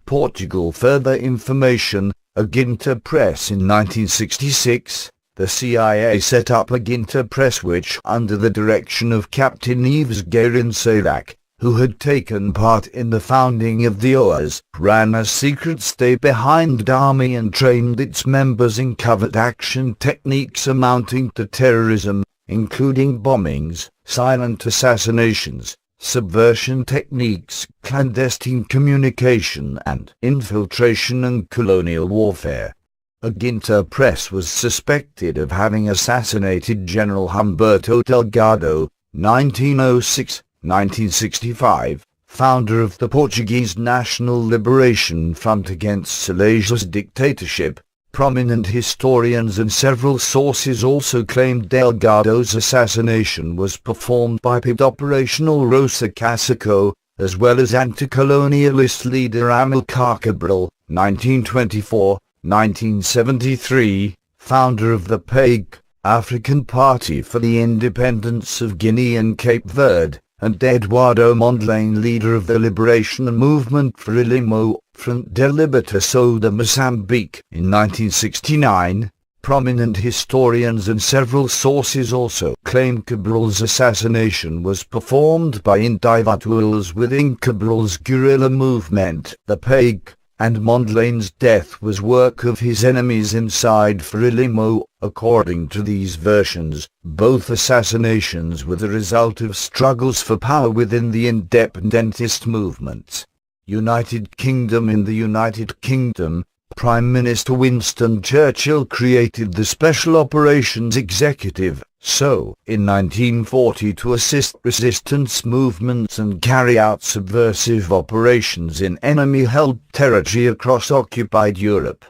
Portugal. Further information. A Ginter Press. In 1966, the CIA set up a Ginter Press which, under the direction of Captain Yves Guérin-Sérac, who had taken part in the founding of the OAS, ran a secret stay-behind army and trained its members in covert action techniques amounting to terrorism, including bombings, silent assassinations, subversion techniques, clandestine communication and infiltration and colonial warfare. A Ginter Press was suspected of having assassinated General Humberto Delgado, 1906-1965, founder of the Portuguese National Liberation Front against Salazar's dictatorship. Prominent historians and several sources also claimed Delgado's assassination was performed by PID Operational Rosa Casaco, as well as anti-colonialist leader Amilcar Cabral, 1924-1973, founder of the PAIG, African Party for the Independence of Guinea and Cape Verde, and Eduardo Mondlane, leader of the Liberation Movement Frelimo, Front de Libertação de Moçambique, in 1969. Prominent historians and several sources also claim Cabral's assassination was performed by individuals within Cabral's guerrilla movement, the PAIG, and Mondlane's death was work of his enemies inside Frelimo. According to these versions, both assassinations were the result of struggles for power within the independentist movements. United Kingdom. In the United Kingdom, Prime Minister Winston Churchill created the Special Operations Executive, SO, in 1940 to assist resistance movements and carry out subversive operations in enemy-held territory across occupied Europe.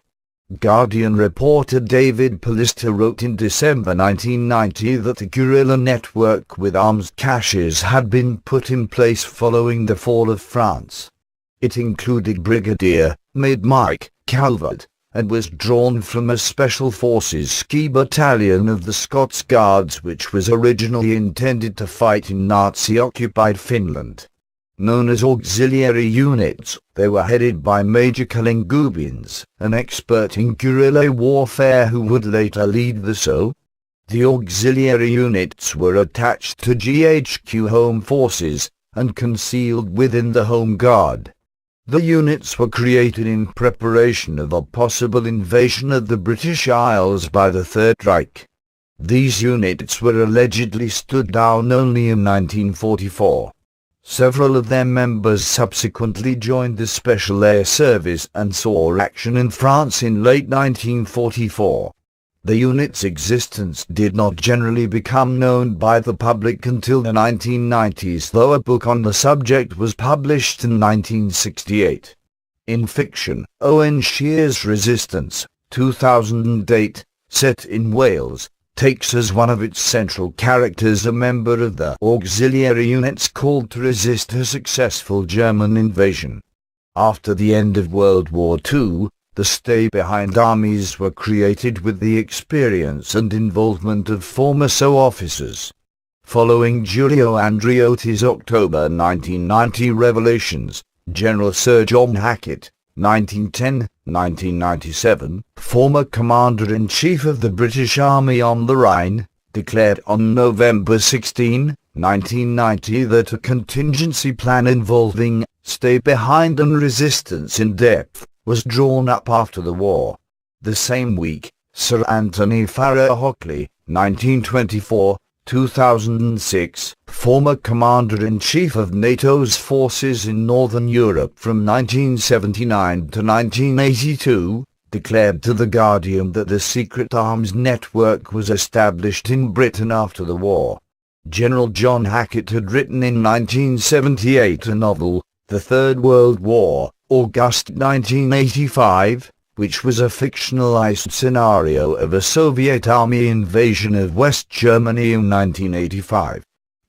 Guardian reporter David Pallister wrote in December 1990 that a guerrilla network with arms caches had been put in place following the fall of France. It included Brigadier Mid Mike Calvert, and was drawn from a Special Forces ski battalion of the Scots Guards, which was originally intended to fight in Nazi-occupied Finland. Known as auxiliary units, they were headed by Major Kalingubians, an expert in guerrilla warfare who would later lead the SO. The auxiliary units were attached to GHQ Home Forces, and concealed within the Home Guard. The units were created in preparation of a possible invasion of the British Isles by the Third Reich. These units were allegedly stood down only in 1944. Several of their members subsequently joined the Special Air Service and saw action in France in late 1944. The unit's existence did not generally become known by the public until the 1990s, though a book on the subject was published in 1968. In fiction, Owen Shear's Resistance, 2008, set in Wales, takes as one of its central characters a member of the auxiliary units called to resist a successful German invasion. After the end of World War II, the stay-behind armies were created with the experience and involvement of former SO officers. Following Giulio Andreotti's October 1990 revelations, General Sir John Hackett, 1910-1997, former Commander-in-Chief of the British Army on the Rhine, declared on November 16, 1990 that a contingency plan involving stay-behind and resistance in depth was drawn up after the war. The same week, Sir Anthony Farrar Hockley, 1924-2006, former Commander-in-Chief of NATO's forces in Northern Europe from 1979 to 1982, declared to The Guardian that the secret arms network was established in Britain after the war. General John Hackett had written in 1978 a novel, The Third World War, August 1985, which was a fictionalized scenario of a Soviet army invasion of West Germany in 1985.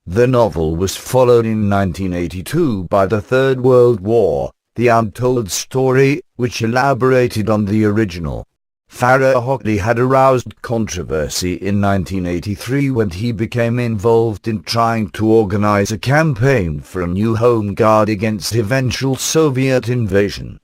The novel was followed in 1982 by The Third World War, The Untold Story, which elaborated on the original. Farrar Hockley had aroused controversy in 1983 when he became involved in trying to organize a campaign for a new Home Guard against eventual Soviet invasion.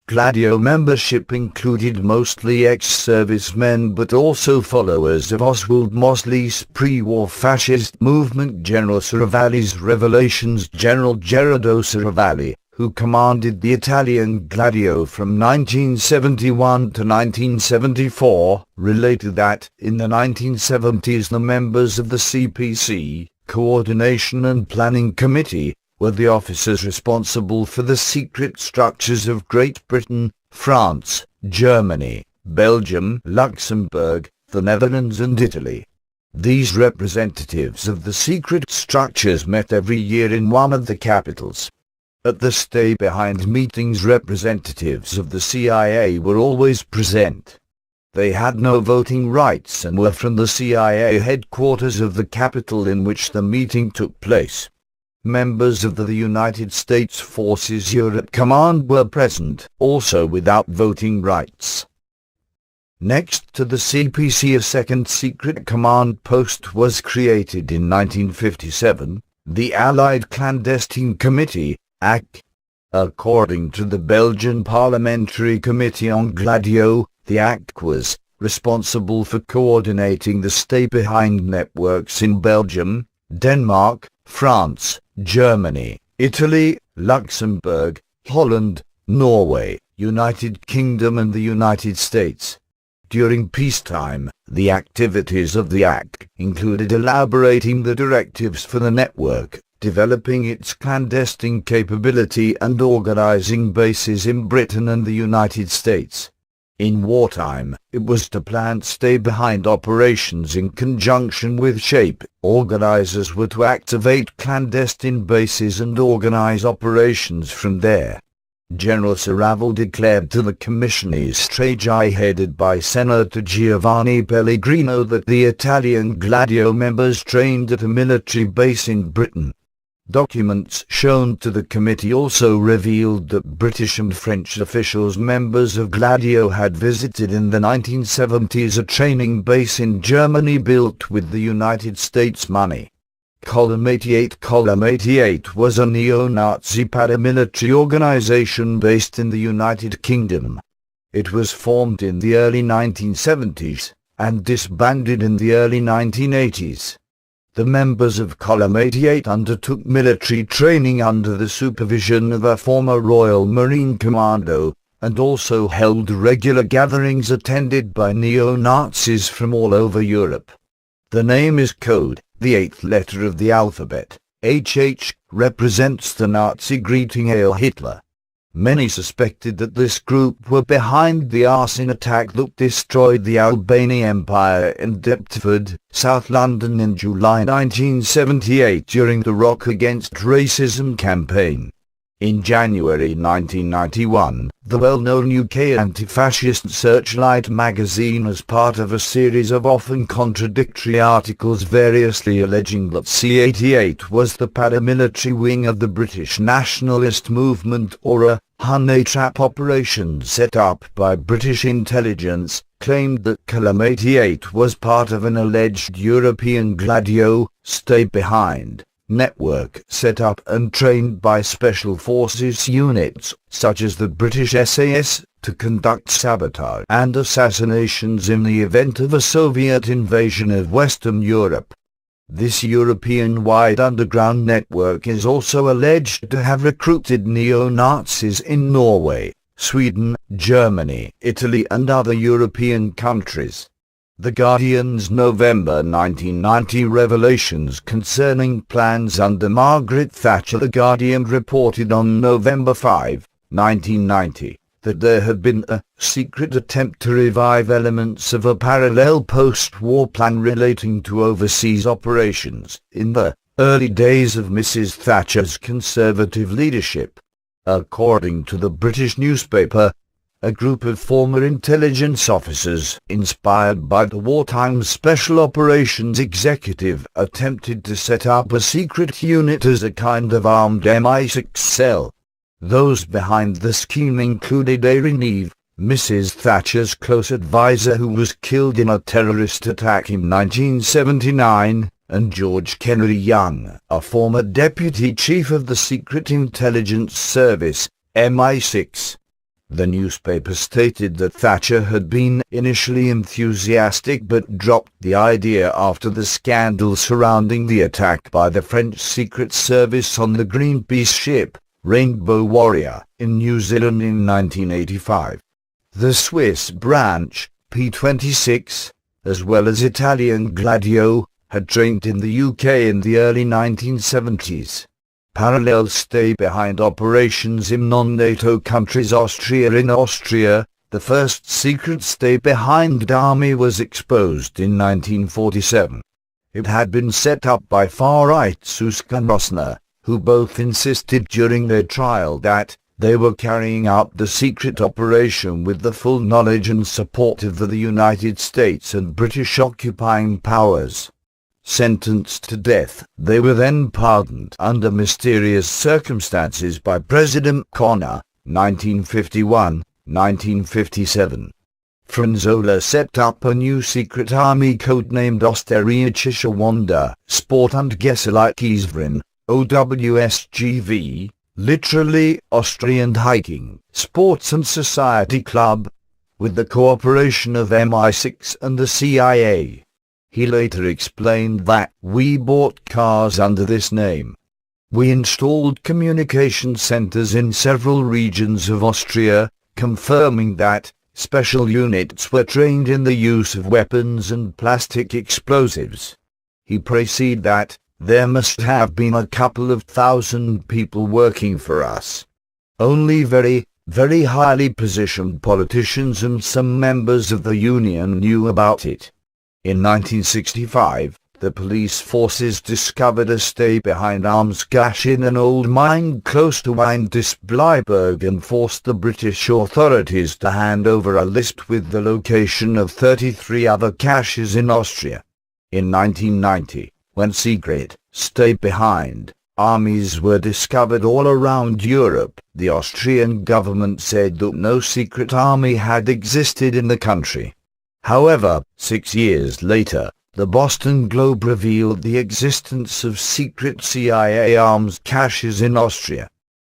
Gladio membership included mostly ex-servicemen but also followers of Oswald Mosley's pre-war fascist movement. General Saravalli's revelations. General Gerardo Saravalli, who commanded the Italian Gladio from 1971 to 1974, related that, in the 1970s the members of the CPC, Coordination and Planning Committee, were the officers responsible for the secret structures of Great Britain, France, Germany, Belgium, Luxembourg, the Netherlands and Italy. These representatives of the secret structures met every year in one of the capitals. At the stay-behind meetings, representatives of the CIA were always present. They had no voting rights and were from the CIA headquarters of the capital in which the meeting took place. Members of the United States Forces Europe Command were present, also without voting rights. Next to the CPC, a second secret command post was created in 1957, the Allied Clandestine Committee, AC. According to the Belgian Parliamentary Committee on Gladio, the AC was responsible for coordinating the stay-behind networks in Belgium, Denmark, France, Germany, Italy, Luxembourg, Holland, Norway, United Kingdom and the United States. During peacetime, the activities of the AC included elaborating the directives for the network, developing its clandestine capability and organizing bases in Britain and the United States. In wartime, it was to plan stay-behind operations in conjunction with SHAPE. Organizers were to activate clandestine bases and organize operations from there. General Saraval declared to the Commissione Stragi headed by Senator Giovanni Pellegrino that the Italian Gladio members trained at a military base in Britain. Documents shown to the committee also revealed that British and French officials members of Gladio had visited in the 1970s a training base in Germany built with the United States money. Column 88 was a neo-Nazi paramilitary organization based in the United Kingdom. It was formed in the early 1970s and disbanded in the early 1980s. The members of Column 88 undertook military training under the supervision of a former Royal Marine Commando, and also held regular gatherings attended by neo-Nazis from all over Europe. The name is code. The eighth letter of the alphabet, HH, represents the Nazi greeting Hail Hitler. Many suspected that this group were behind the arson attack that destroyed the Albanian Empire in Deptford, South London in July 1978 during the Rock Against Racism campaign. In January 1991, the well-known UK anti-fascist Searchlight magazine, as part of a series of often contradictory articles variously alleging that C-88 was the paramilitary wing of the British nationalist movement or a honey trap operation set up by British intelligence, claimed that Column 88 was part of an alleged European Gladio, stay behind, network set up and trained by special forces units, such as the British SAS, to conduct sabotage and assassinations in the event of a Soviet invasion of Western Europe. This European-wide underground network is also alleged to have recruited neo-Nazis in Norway, Sweden, Germany, Italy and other European countries. The Guardian's November 1990 revelations concerning plans under Margaret Thatcher. The Guardian reported on November 5, 1990, that there had been a secret attempt to revive elements of a parallel post-war plan relating to overseas operations in the early days of Mrs. Thatcher's Conservative leadership. According to the British newspaper, a group of former intelligence officers, inspired by the wartime Special Operations Executive, attempted to set up a secret unit as a kind of armed MI6 cell. Those behind the scheme included Erin Eve, Mrs. Thatcher's close advisor who was killed in a terrorist attack in 1979, and George Kennedy Young, a former deputy chief of the Secret Intelligence Service, MI6. The newspaper stated that Thatcher had been initially enthusiastic but dropped the idea after the scandal surrounding the attack by the French Secret Service on the Greenpeace ship, Rainbow Warrior, in New Zealand in 1985. The Swiss branch, P-26, as well as Italian Gladio, had trained in the UK in the early 1970s. Parallel stay-behind operations in non-NATO countries. In Austria, the first secret stay-behind army was exposed in 1947. It had been set up by far-right Suske and Rosner, who both insisted during their trial that they were carrying out the secret operation with the full knowledge and support of the United States and British occupying powers. Sentenced to death, they were then pardoned under mysterious circumstances by President Connor, 1951-1957. Franz Ola set up a new secret army codenamed Österreichische Wander, Sport und Gesellschaftlichen, OWSGV, literally Austrian Hiking, Sports and Society Club, with the cooperation of MI6 and the CIA. He later explained that, "We bought cars under this name. We installed communication centers in several regions of Austria, confirming that special units were trained in the use of weapons and plastic explosives." He proceeded that, "There must have been a couple of thousand people working for us. Only very, very highly positioned politicians and some members of the union knew about it." In 1965, the police forces discovered a stay-behind arms cache in an old mine close to Windisbleiberg and forced the British authorities to hand over a list with the location of 33 other caches in Austria. In 1990, when secret, stay-behind, armies were discovered all around Europe. The Austrian government said that no secret army had existed in the country. However, 6 years later, the Boston Globe revealed the existence of secret CIA arms caches in Austria.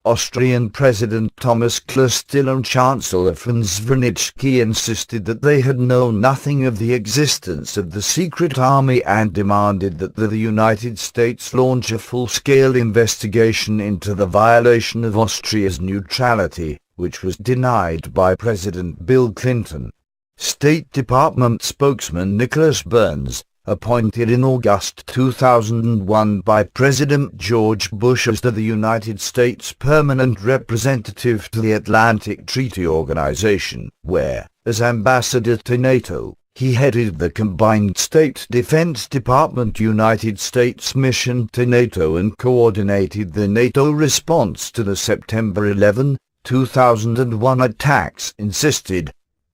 Austrian President Thomas Klestil and Chancellor Franz Vranitzky insisted that they had known nothing of the existence of the secret army and demanded that the United States launch a full-scale investigation into the violation of Austria's neutrality, which was denied by President Bill Clinton. State Department spokesman Nicholas Burns, appointed in August 2001 by President George Bush as the United States permanent representative to the Atlantic Treaty Organization, where, as ambassador to NATO, he headed the Combined State Defense Department United States mission to NATO and coordinated the NATO response to the September 11, 2001 attacks, insisted.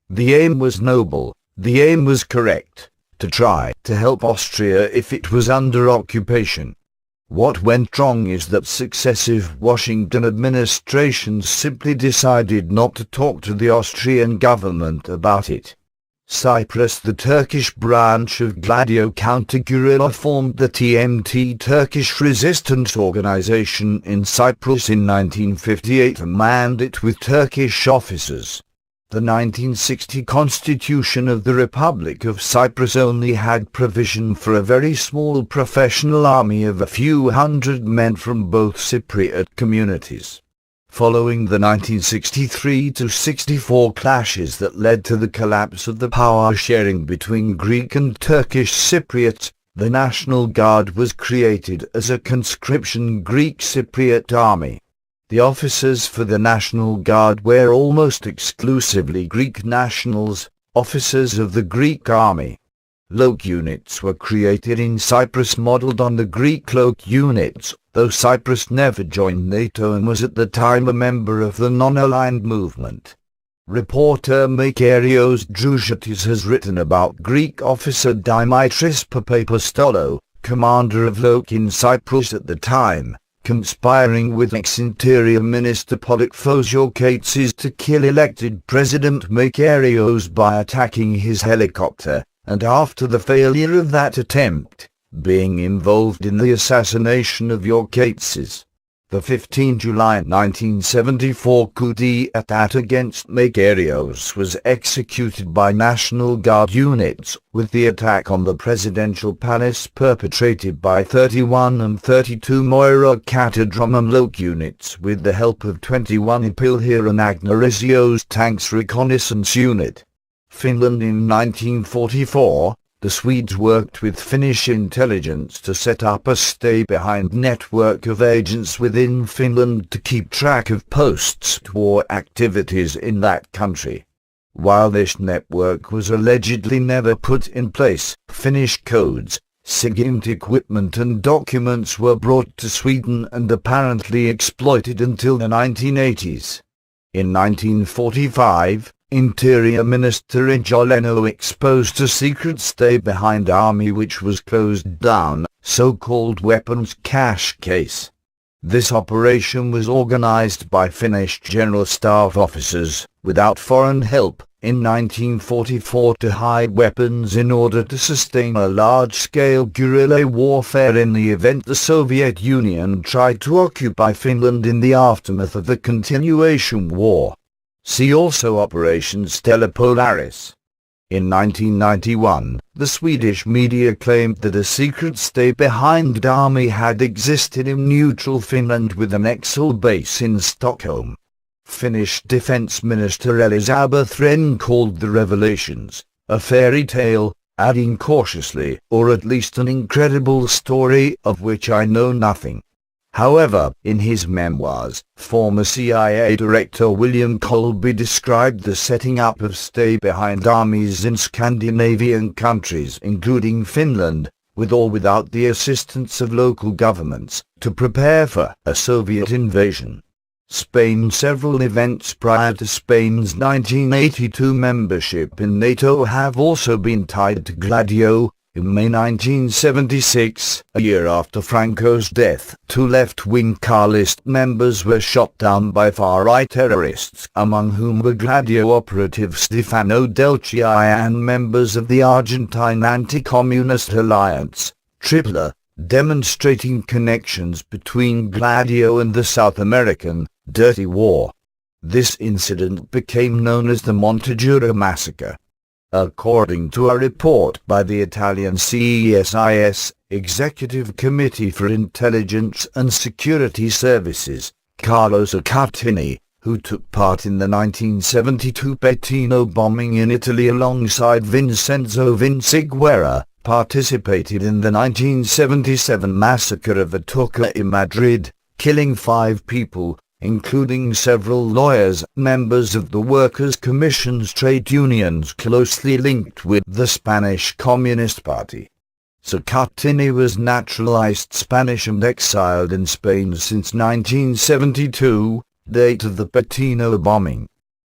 The aim was noble, the aim was correct. To try to help Austria if it was under occupation. What went wrong is that successive Washington administrations simply decided not to talk to the Austrian government about it. Cyprus, the Turkish branch of Gladio counter-guerrilla, formed the TMT Turkish Resistance Organization in Cyprus in 1958 and manned it with Turkish officers. The 1960 Constitution of the Republic of Cyprus only had provision for a very small professional army of a few hundred men from both Cypriot communities. Following the 1963-64 clashes that led to the collapse of the power sharing between Greek and Turkish Cypriots, the National Guard was created as a conscription Greek Cypriot army. The officers for the National Guard were almost exclusively Greek nationals, officers of the Greek army. Loc units were created in Cyprus modeled on the Greek Loc units, though Cyprus never joined NATO and was at the time a member of the non-aligned movement. Reporter Makarios Droujatis has written about Greek officer Dimitris Papapostolou, commander of Loc in Cyprus at the time, conspiring with ex-Interior Minister Polykphos Yorkatsis to kill elected President Makarios by attacking his helicopter, and after the failure of that attempt, being involved in the assassination of Yorkatsis. The 15 July 1974 coup d'état against Makarios was executed by National Guard units, with the attack on the presidential palace perpetrated by 31 and 32 Moira Catadromum Loc units with the help of 21 Ipilhir and Agnoresios tanks reconnaissance unit. Finland in 1944. The Swedes worked with Finnish intelligence to set up a stay-behind network of agents within Finland to keep track of post-war activities in that country. While this network was allegedly never put in place, Finnish codes, SIGINT equipment and documents were brought to Sweden and apparently exploited until the 1980s. In 1945, Interior Minister Ijoleno exposed a secret stay-behind army which was closed down, so-called weapons cache case. This operation was organized by Finnish General Staff officers, without foreign help, in 1944 to hide weapons in order to sustain a large-scale guerrilla warfare in the event the Soviet Union tried to occupy Finland in the aftermath of the Continuation War. See also Operation Stella Polaris. In 1991, the Swedish media claimed that a secret stay-behind army had existed in neutral Finland with an Excel base in Stockholm. Finnish Defense Minister Elisabeth Rehn called the revelations a fairy tale, adding cautiously, or at least an incredible story of which I know nothing. However, in his memoirs, former CIA Director William Colby described the setting up of stay-behind armies in Scandinavian countries including Finland, with or without the assistance of local governments, to prepare for a Soviet invasion. Spain. Several events prior to Spain's 1982 membership in NATO have also been tied to Gladio, In May 1976, a year after Franco's death, two left-wing Carlist members were shot down by far-right terrorists, among whom were Gladio operative Stefano Delci and members of the Argentine anti-communist alliance, AAA, demonstrating connections between Gladio and the South American Dirty War. This incident became known as the Monteguro Massacre. According to a report by the Italian CESIS, Executive Committee for Intelligence and Security Services, Carlo Zaccattini, who took part in the 1972 Pettino bombing in Italy alongside Vincenzo Vinciguerra, participated in the 1977 massacre of Atocha in Madrid, killing 5 people, including several lawyers, members of the Workers' Commission's trade unions closely linked with the Spanish Communist Party. Zaccattini was naturalized Spanish and exiled in Spain since 1972, date of the Pettino bombing.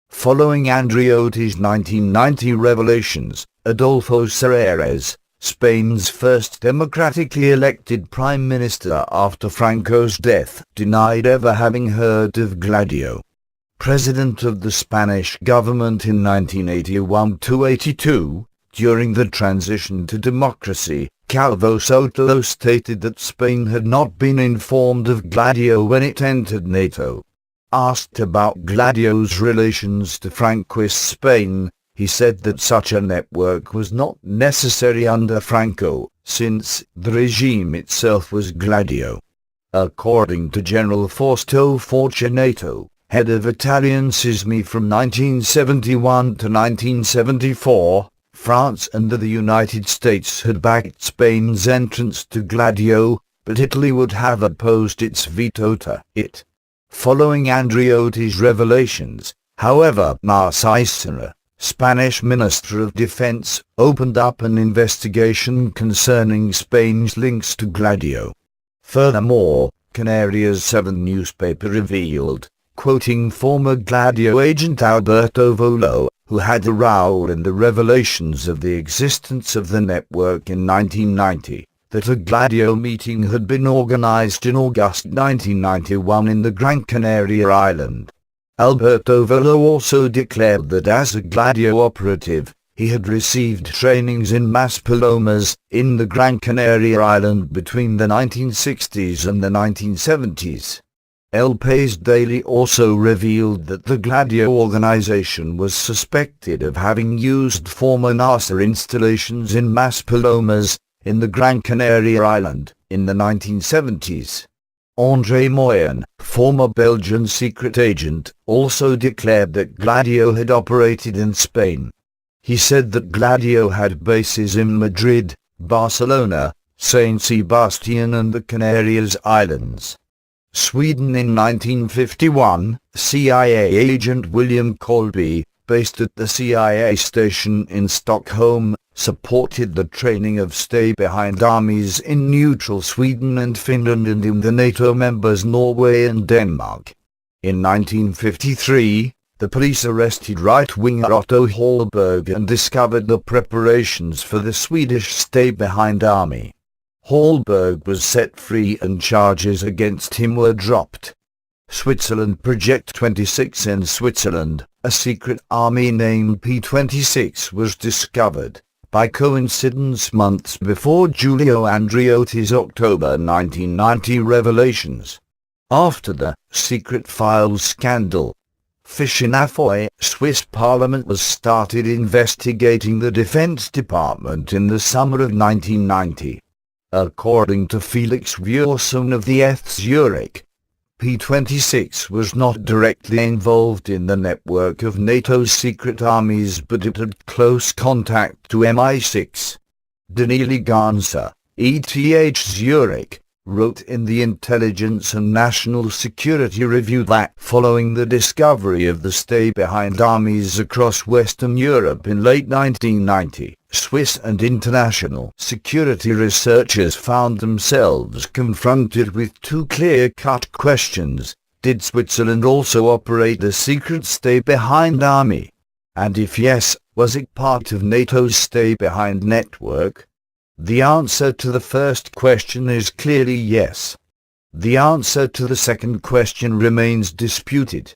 Following Andreotti's 1990 revelations, Adolfo Cereres, Spain's first democratically elected prime minister after Franco's death, denied ever having heard of Gladio. President of the Spanish government in 1981-82, during the transition to democracy, Calvo Sotelo stated that Spain had not been informed of Gladio when it entered NATO. Asked about Gladio's relations to Francoist Spain, he said that such a network was not necessary under Franco, since the regime itself was Gladio. According to General Fausto Fortunato, head of Italian SISMI from 1971 to 1974, France and the United States had backed Spain's entrance to Gladio, but Italy would have opposed its veto to it. Following Andreotti's revelations, however, Marcícera, Spanish Minister of Defense, opened up an investigation concerning Spain's links to Gladio. Furthermore, Canarias 7 newspaper revealed, quoting former Gladio agent Alberto Volo, who had a role in the revelations of the existence of the network in 1990, that a Gladio meeting had been organized in August 1991 in the Gran Canaria island. Alberto Volo also declared that as a Gladio operative, he had received trainings in Maspalomas, in the Gran Canaria island between the 1960s and the 1970s. El País Daily also revealed that the Gladio organization was suspected of having used former NASA installations in Maspalomas, in the Gran Canaria island, in the 1970s. André Moyen, former Belgian secret agent, also declared that Gladio had operated in Spain. He said that Gladio had bases in Madrid, Barcelona, Saint Sebastian and the Canarias Islands. Sweden. In 1951, CIA agent William Colby, based at the CIA station in Stockholm, supported the training of stay-behind armies in neutral Sweden and Finland and in the NATO members Norway and Denmark. In 1953, the police arrested right-winger Otto Hallberg and discovered the preparations for the Swedish stay-behind army. Hallberg was set free and charges against him were dropped. Switzerland. Project 26 in Switzerland, a secret army named P-26 was discovered, by coincidence months before Giulio Andreotti's October 1990 revelations. After the secret files scandal, Fischinafoy, Swiss Parliament was started investigating the Defense Department in the summer of 1990. According to Felix Vuorson of the ETH Zurich, P-26 was not directly involved in the network of NATO's secret armies, but it had close contact to MI6. Daniele Ganza, ETH Zurich, wrote in the Intelligence and National Security Review that following the discovery of the stay-behind armies across Western Europe in late 1990, Swiss and international security researchers found themselves confronted with two clear-cut questions. Did Switzerland also operate a secret stay-behind army? And if yes, was it part of NATO's stay-behind network? The answer to the first question is clearly yes. The answer to the second question remains disputed.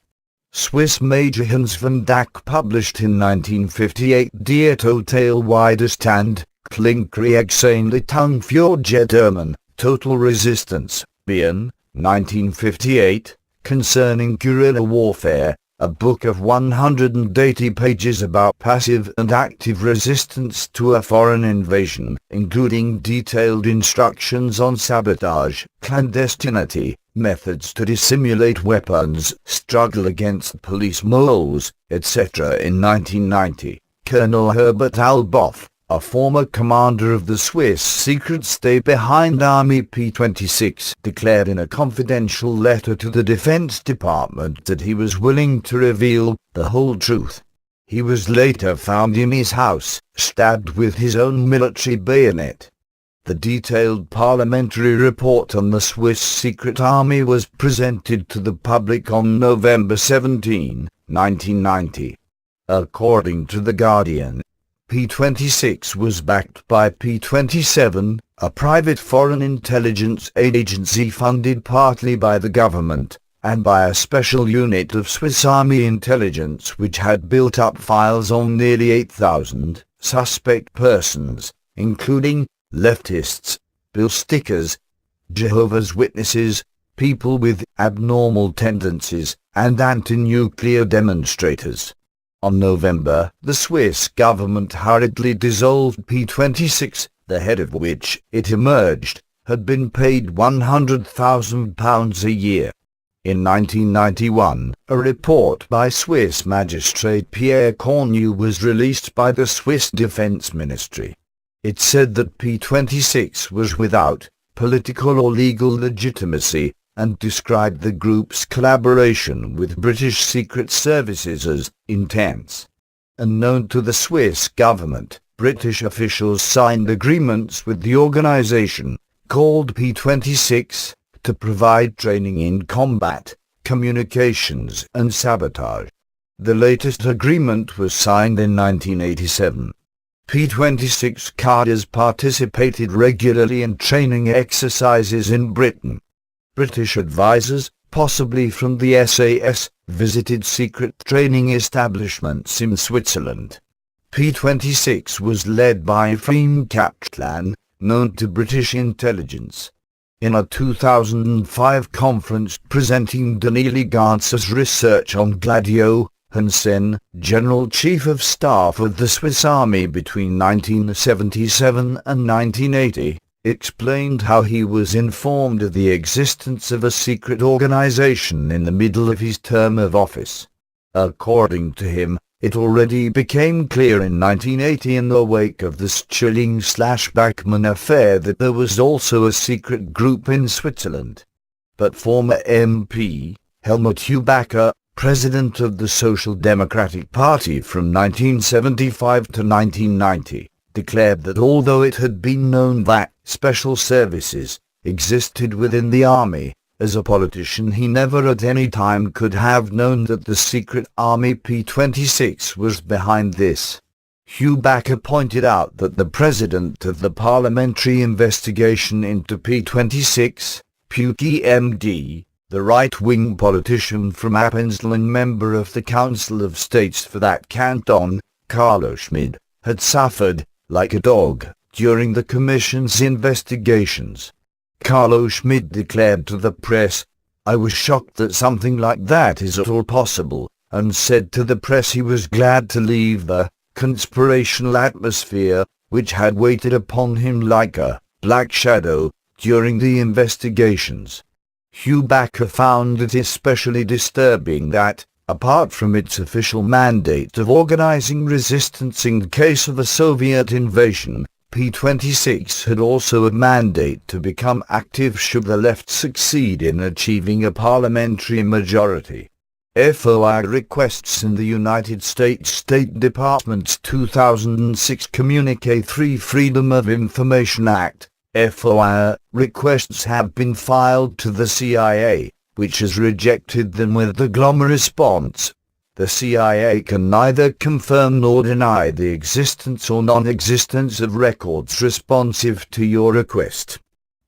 Swiss Major Hans van Dijk published in 1958 Die Total Widerstand, Kriegseingletung für German, Total Resistance, Bien, 1958, concerning guerrilla warfare, a book of 180 pages about passive and active resistance to a foreign invasion, including detailed instructions on sabotage, clandestinity, methods to dissimulate weapons, struggle against police moles, etc. In 1990, Colonel Herbert Alboff, a former commander of the Swiss secret stay-behind Army P-26, declared in a confidential letter to the Defense Department that he was willing to reveal the whole truth. He was later found in his house, stabbed with his own military bayonet. The detailed parliamentary report on the Swiss secret army was presented to the public on November 17, 1990. According to The Guardian, P-26 was backed by P-27, a private foreign intelligence agency funded partly by the government, and by a special unit of Swiss Army intelligence which had built up files on nearly 8,000 suspect persons, including leftists, bill stickers, Jehovah's Witnesses, people with abnormal tendencies, and anti-nuclear demonstrators. On November, the Swiss government hurriedly dissolved P-26, the head of which, it emerged, had been paid £100,000 a year. In 1991, a report by Swiss magistrate Pierre Cornu was released by the Swiss Defense Ministry. It said that P-26 was without political or legal legitimacy, and described the group's collaboration with British secret services as intense. Unknown to the Swiss government, British officials signed agreements with the organization, called P-26, to provide training in combat, communications and sabotage. The latest agreement was signed in 1987. P-26 cadres participated regularly in training exercises in Britain. British advisors, possibly from the SAS, visited secret training establishments in Switzerland. P-26 was led by Ephraim Kaplan, known to British intelligence. In a 2005 conference presenting Daniele Gantz's research on Gladio, Hansen, General Chief of Staff of the Swiss Army between 1977 and 1980, explained how he was informed of the existence of a secret organization in the middle of his term of office. According to him, it already became clear in 1980 in the wake of the Schilling/Bachmann affair that there was also a secret group in Switzerland. But former MP, Helmut Hubacker, president of the Social Democratic Party from 1975 to 1990, declared that although it had been known that special services existed within the army, as a politician he never at any time could have known that the secret army P-26 was behind this. Hubacker pointed out that the president of the parliamentary investigation into P-26, Puki MD, the right-wing politician from Appenzell and member of the Council of States for that canton, Carlo Schmid, had suffered, like a dog, during the Commission's investigations. Carlo Schmid declared to the press, "I was shocked that something like that is at all possible," and said to the press he was glad to leave the conspirational atmosphere, which had waited upon him like a black shadow, during the investigations. Hubacker found it especially disturbing that, apart from its official mandate of organizing resistance in case of a Soviet invasion, P-26 had also a mandate to become active should the left succeed in achieving a parliamentary majority. FOI requests in the United States State Department's 2006 Communique 3 Freedom of Information Act, FOI, requests have been filed to the CIA, which has rejected them with the glum response, the CIA can neither confirm nor deny the existence or non-existence of records responsive to your request.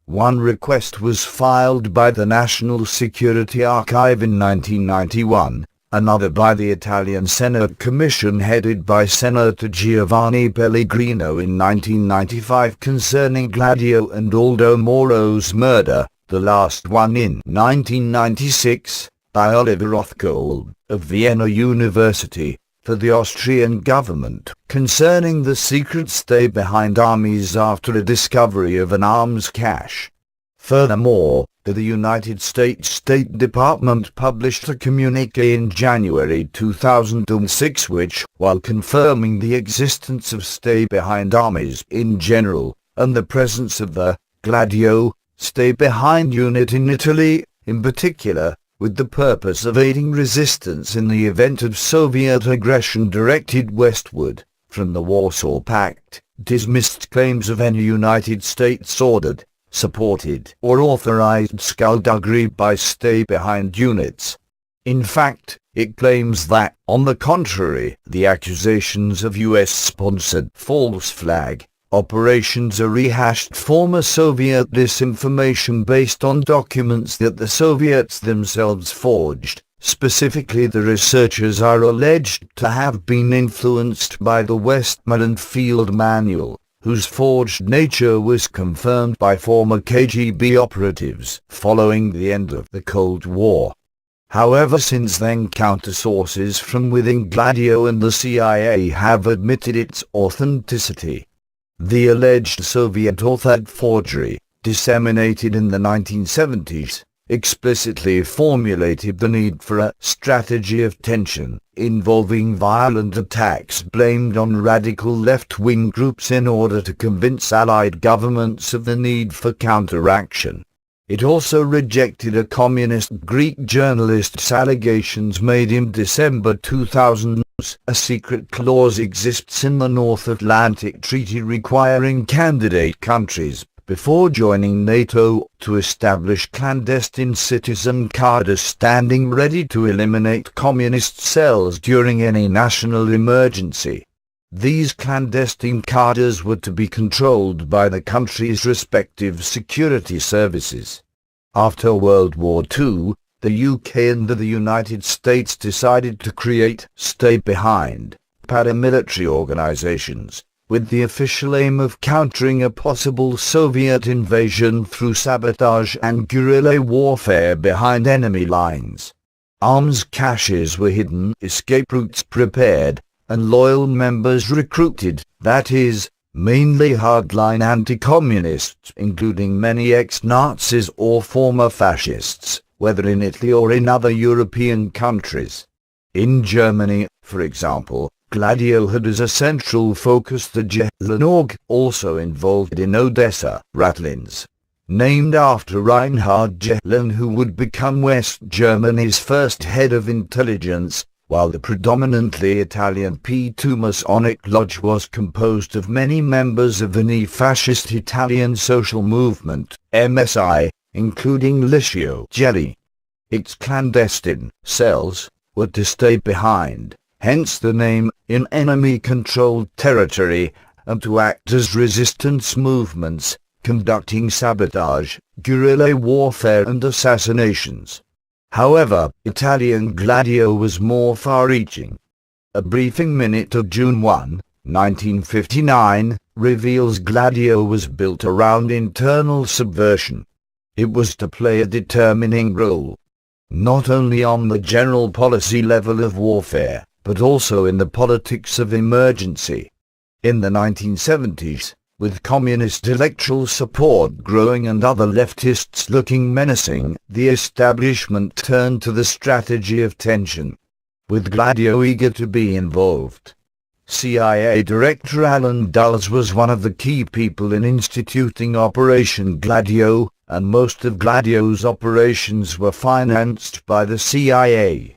One request was filed by the National Security Archive in 1991, another by the Italian Senate Commission headed by Senator Giovanni Pellegrino in 1995 concerning Gladio and Aldo Moro's murder, the last one in 1996, by Oliver Rothkold of Vienna University, for the Austrian government, concerning the secret stay-behind armies after a discovery of an arms cache. Furthermore, the United States State Department published a communique in January 2006 which, while confirming the existence of stay-behind armies in general, and the presence of the Gladio stay-behind unit in Italy, in particular, with the purpose of aiding resistance in the event of Soviet aggression directed westward, from the Warsaw Pact, dismissed claims of any United States ordered, supported or authorized skullduggery by stay-behind units. In fact, it claims that, on the contrary, the accusations of US-sponsored false flag operations are rehashed former Soviet disinformation based on documents that the Soviets themselves forged. Specifically, the researchers are alleged to have been influenced by the Westmoreland Field Manual, whose forged nature was confirmed by former KGB operatives following the end of the Cold War. However, since then counter-sources from within Gladio and the CIA have admitted its authenticity. The alleged Soviet-authored forgery, disseminated in the 1970s, explicitly formulated the need for a strategy of tension, involving violent attacks blamed on radical left-wing groups in order to convince Allied governments of the need for counteraction. It also rejected a communist Greek journalist's allegations made in December 2000. A secret clause exists in the North Atlantic Treaty requiring candidate countries, before joining NATO, to establish clandestine citizen cadres standing ready to eliminate communist cells during any national emergency. These clandestine cadres were to be controlled by the country's respective security services. After World War II, the UK and the United States decided to create stay-behind paramilitary organizations, with the official aim of countering a possible Soviet invasion through sabotage and guerrilla warfare behind enemy lines. Arms caches were hidden, escape routes prepared, and loyal members recruited, that is, mainly hardline anti-communists, including many ex-Nazis or former fascists, whether in Italy or in other European countries. In Germany, for example, Gladio had as a central focus the Jehlenorg, also involved in Odessa, Ratlins, named after Reinhard Jehlen, who would become West Germany's first head of intelligence, while the predominantly Italian P2 Masonic Lodge was composed of many members of the neo-fascist Italian social movement, MSI, including Licio Gelli. Its clandestine cells were to stay behind, hence the name, in enemy-controlled territory, and to act as resistance movements, conducting sabotage, guerrilla warfare and assassinations. However, Italian Gladio was more far-reaching. A briefing minute of June 1, 1959, reveals Gladio was built around internal subversion. It was to play a determining role, not only on the general policy level of warfare, but also in the politics of emergency. In the 1970s, with communist electoral support growing and other leftists looking menacing, the establishment turned to the strategy of tension, with Gladio eager to be involved. CIA Director Alan Dulles was one of the key people in instituting Operation Gladio, and most of Gladio's operations were financed by the CIA.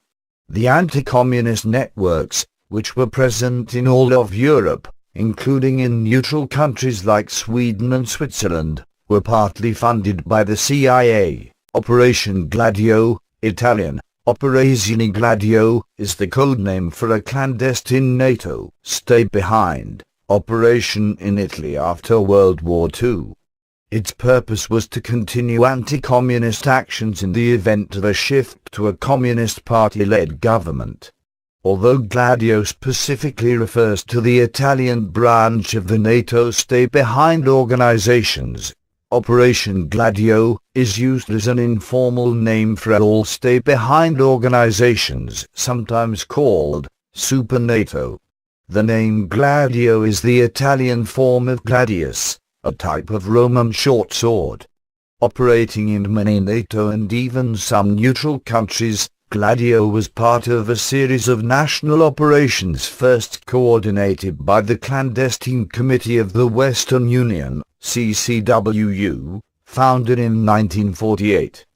The anti-communist networks, which were present in all of Europe, including in neutral countries like Sweden and Switzerland, were partly funded by the CIA. Operation Gladio, Italian, Operazione Gladio is the codename for a clandestine NATO stay-behind operation in Italy after World War II. Its purpose was to continue anti-communist actions in the event of a shift to a Communist Party-led government. Although Gladio specifically refers to the Italian branch of the NATO stay-behind organizations, Operation Gladio is used as an informal name for all stay-behind organizations, sometimes called Super NATO. The name Gladio is the Italian form of gladius, a type of Roman short sword. Operating in many NATO and even some neutral countries, Gladio was part of a series of national operations first coordinated by the Clandestine Committee of the Western Union, CCWU, founded in 1948.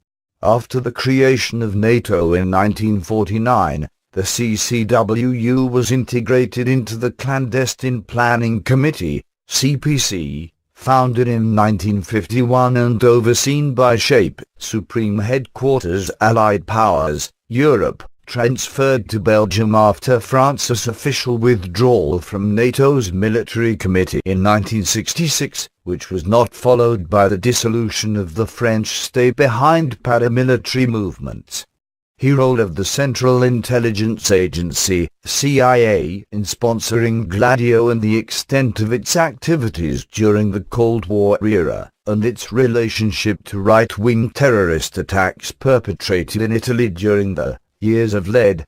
After the creation of NATO in 1949, the CCWU was integrated into the Clandestine Planning Committee, CPC, founded in 1951 and overseen by SHAPE, Supreme Headquarters Allied Powers, Europe, transferred to Belgium after France's official withdrawal from NATO's military committee in 1966, which was not followed by the dissolution of the French stay-behind paramilitary movements. He role of the Central Intelligence Agency, CIA, in sponsoring Gladio and the extent of its activities during the Cold War era, and its relationship to right-wing terrorist attacks perpetrated in Italy during the years of late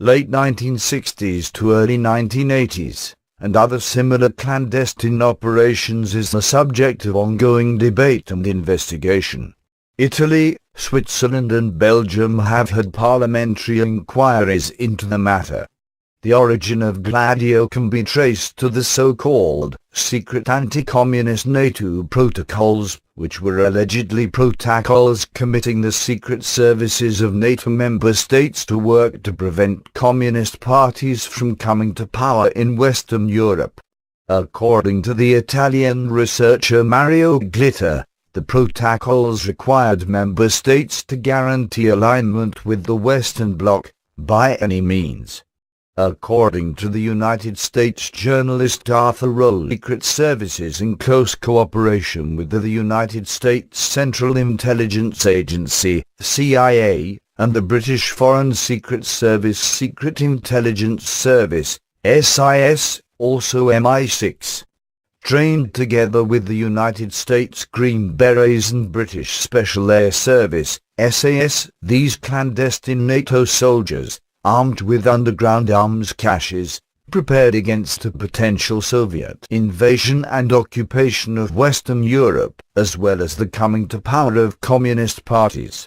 1960s to early 1980s, and other similar clandestine operations is the subject of ongoing debate and investigation. Italy, Switzerland and Belgium have had parliamentary inquiries into the matter. The origin of Gladio can be traced to the so-called secret anti-communist NATO protocols, which were allegedly protocols committing the secret services of NATO member states to work to prevent communist parties from coming to power in Western Europe. According to the Italian researcher Mario Glitter, the protocols required member states to guarantee alignment with the Western Bloc, by any means. According to the United States journalist Arthur Rowe, secret services in close cooperation with the United States Central Intelligence Agency, CIA, and the British Foreign Secret Service Secret Intelligence Service, SIS, also MI6. Trained together with the United States Green Berets and British Special Air Service, SAS, these clandestine NATO soldiers, armed with underground arms caches, prepared against a potential Soviet invasion and occupation of Western Europe, as well as the coming to power of communist parties.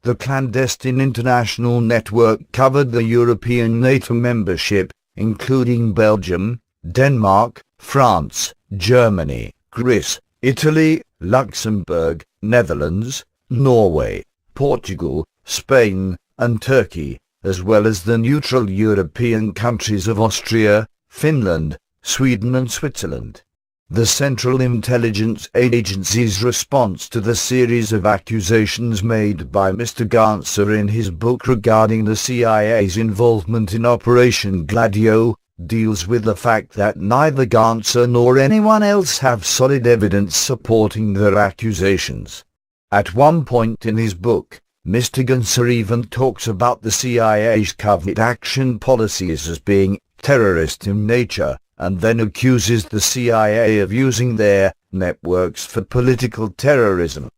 The clandestine international network covered the European NATO membership, including Belgium, Denmark, France, Germany, Greece, Italy, Luxembourg, Netherlands, Norway, Portugal, Spain, and Turkey, as well as the neutral European countries of Austria, Finland, Sweden and Switzerland. The Central Intelligence Agency's response to the series of accusations made by Mr. Ganser in his book regarding the CIA's involvement in Operation Gladio, deals with the fact that neither Ganser nor anyone else have solid evidence supporting their accusations. At one point in his book, Mr. Ganser even talks about the CIA's covert action policies as being terrorist in nature, and then accuses the CIA of using their networks for political terrorism.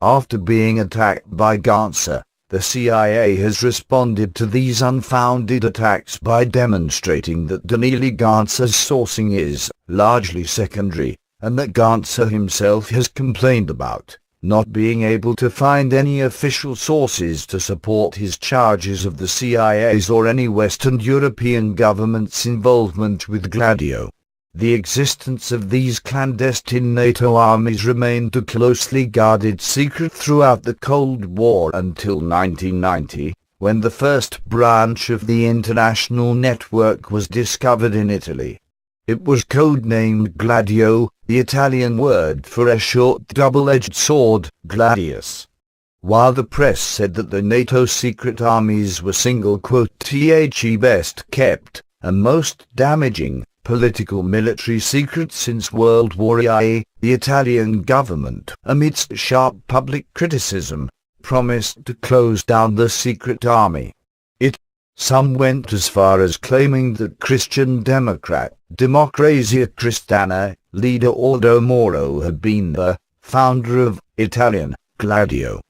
After being attacked by Ganser, the CIA has responded to these unfounded attacks by demonstrating that Daniele Ganser's sourcing is largely secondary, and that Ganser himself has complained about not being able to find any official sources to support his charges of the CIA's or any Western European government's involvement with Gladio. The existence of these clandestine NATO armies remained a closely guarded secret throughout the Cold War until 1990, when the first branch of the international network was discovered in Italy. It was codenamed Gladio, the Italian word for a short double-edged sword, gladius. while the press said that the NATO secret armies were "the best kept and most damaging political military secret since World War I, the Italian government, amidst sharp public criticism, promised to close down the secret army. Some went as far as claiming that Christian Democrat, Democrazia Cristiana, leader Aldo Moro had been the founder of Italian Gladio.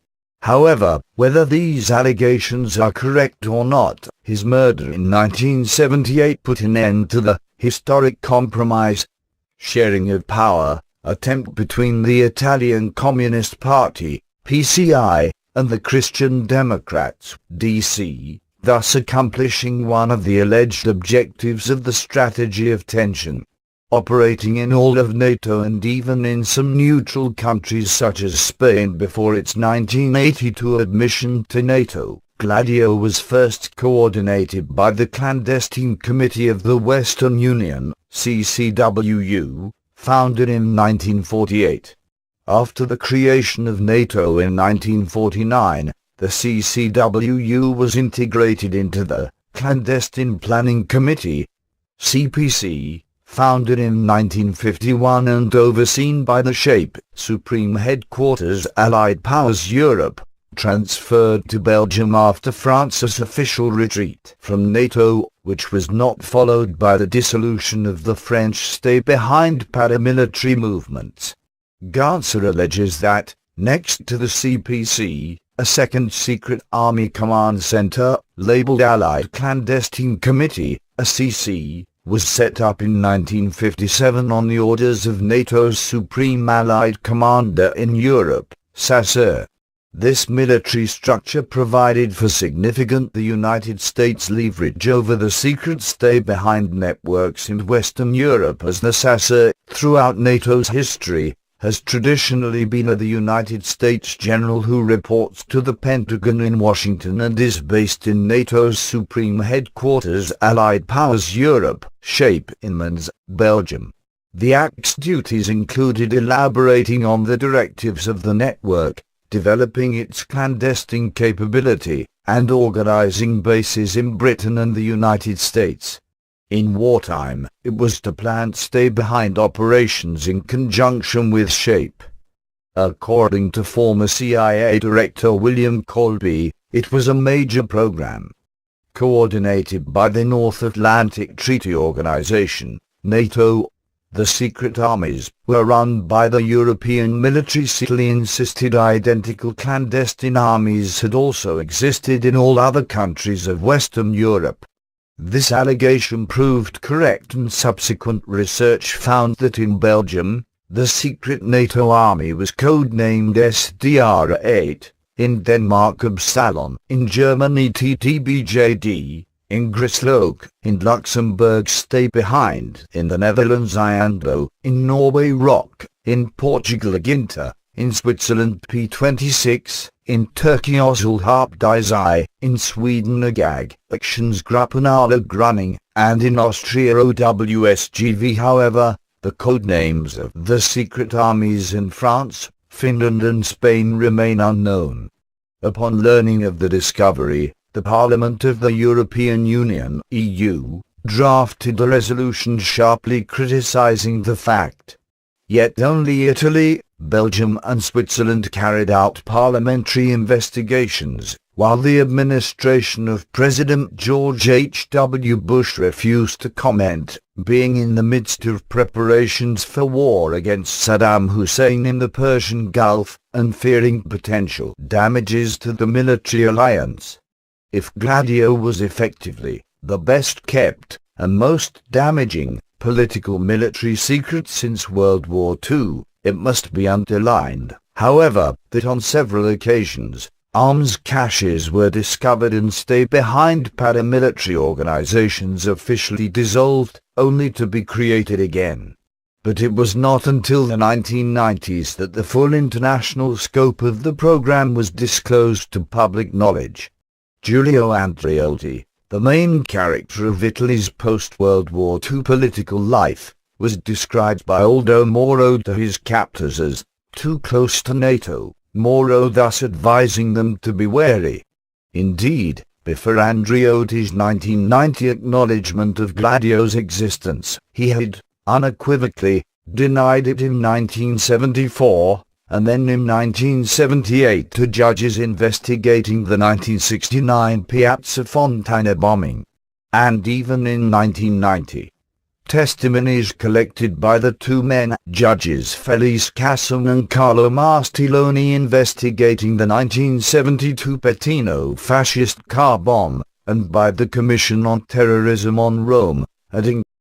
However, whether these allegations are correct or not, his murder in 1978 put an end to the historic compromise, sharing of power, attempt between the Italian Communist Party, PCI, and the Christian Democrats, DC, thus accomplishing one of the alleged objectives of the strategy of tension. Operating in all of NATO and even in some neutral countries such as Spain before its 1982 admission to NATO, Gladio was first coordinated by the Clandestine Committee of the Western Union, CCWU, founded in 1948. After the creation of NATO in 1949, the CCWU was integrated into the Clandestine Planning Committee, CPC, founded in 1951 and overseen by the SHAPE, Supreme Headquarters Allied Powers Europe, transferred to Belgium after France's official retreat from NATO, which was not followed by the dissolution of the French stay-behind paramilitary movements. Ganser alleges that, next to the CPC, a second secret army command center, labeled Allied Clandestine Committee, ACC, was set up in 1957 on the orders of NATO's Supreme Allied Commander in Europe, Sasseur. This military structure provided for significant the United States leverage over the secret stay-behind networks in Western Europe, as the Sasseur, throughout NATO's history, has traditionally been the United States general who reports to the Pentagon in Washington and is based in NATO's Supreme Headquarters Allied Powers Europe, SHAPE, in Mons, Belgium. The Act's duties included elaborating on the directives of the network, developing its clandestine capability, and organizing bases in Britain and the United States. In wartime, it was to plan stay-behind operations in conjunction with SHAPE. According to former CIA Director William Colby, it was a major program. Coordinated by the North Atlantic Treaty Organization, NATO, the secret armies were run by the European military. Italy insisted identical clandestine armies had also existed in all other countries of Western Europe. This allegation proved correct, and subsequent research found that in Belgium, the secret NATO army was codenamed SDR-8, in Denmark Absalon, in Germany TTBJD, in Grisloke, in Luxembourg Stay Behind, in the Netherlands Iando, in Norway Rock, in Portugal Aginta, in Switzerland P26, in Turkey Ozulharp Dizai, in Sweden Agag, Aktionsgruppen Grunning, and in Austria OWSGV. However, the codenames of the secret armies in France, Finland and Spain remain unknown. Upon learning of the discovery, the Parliament of the European Union (EU) drafted a resolution sharply criticizing the fact. Yet only Italy, Belgium and Switzerland carried out parliamentary investigations, while the administration of President George H.W. Bush refused to comment, being in the midst of preparations for war against Saddam Hussein in the Persian Gulf, and fearing potential damages to the military alliance. If Gladio was effectively the best kept and most damaging political military secret since World War II, it must be underlined, however, that on several occasions, arms caches were discovered and stay-behind paramilitary organizations officially dissolved, only to be created again. But it was not until the 1990s that the full international scope of the program was disclosed to public knowledge. Giulio Andreotti, the main character of Italy's post-World War II political life, was described by Aldo Moro to his captors as too close to NATO, Moro thus advising them to be wary. Indeed, before Andreotti's 1990 acknowledgement of Gladio's existence, he had, unequivocally, denied it in 1974, and then in 1978 to judges investigating the 1969 Piazza Fontana bombing. And even in 1990. Testimonies collected by the two men, Judges Felice Casson and Carlo Mastiloni, investigating the 1972 Pettino fascist car bomb, and by the Commission on Terrorism on Rome, adding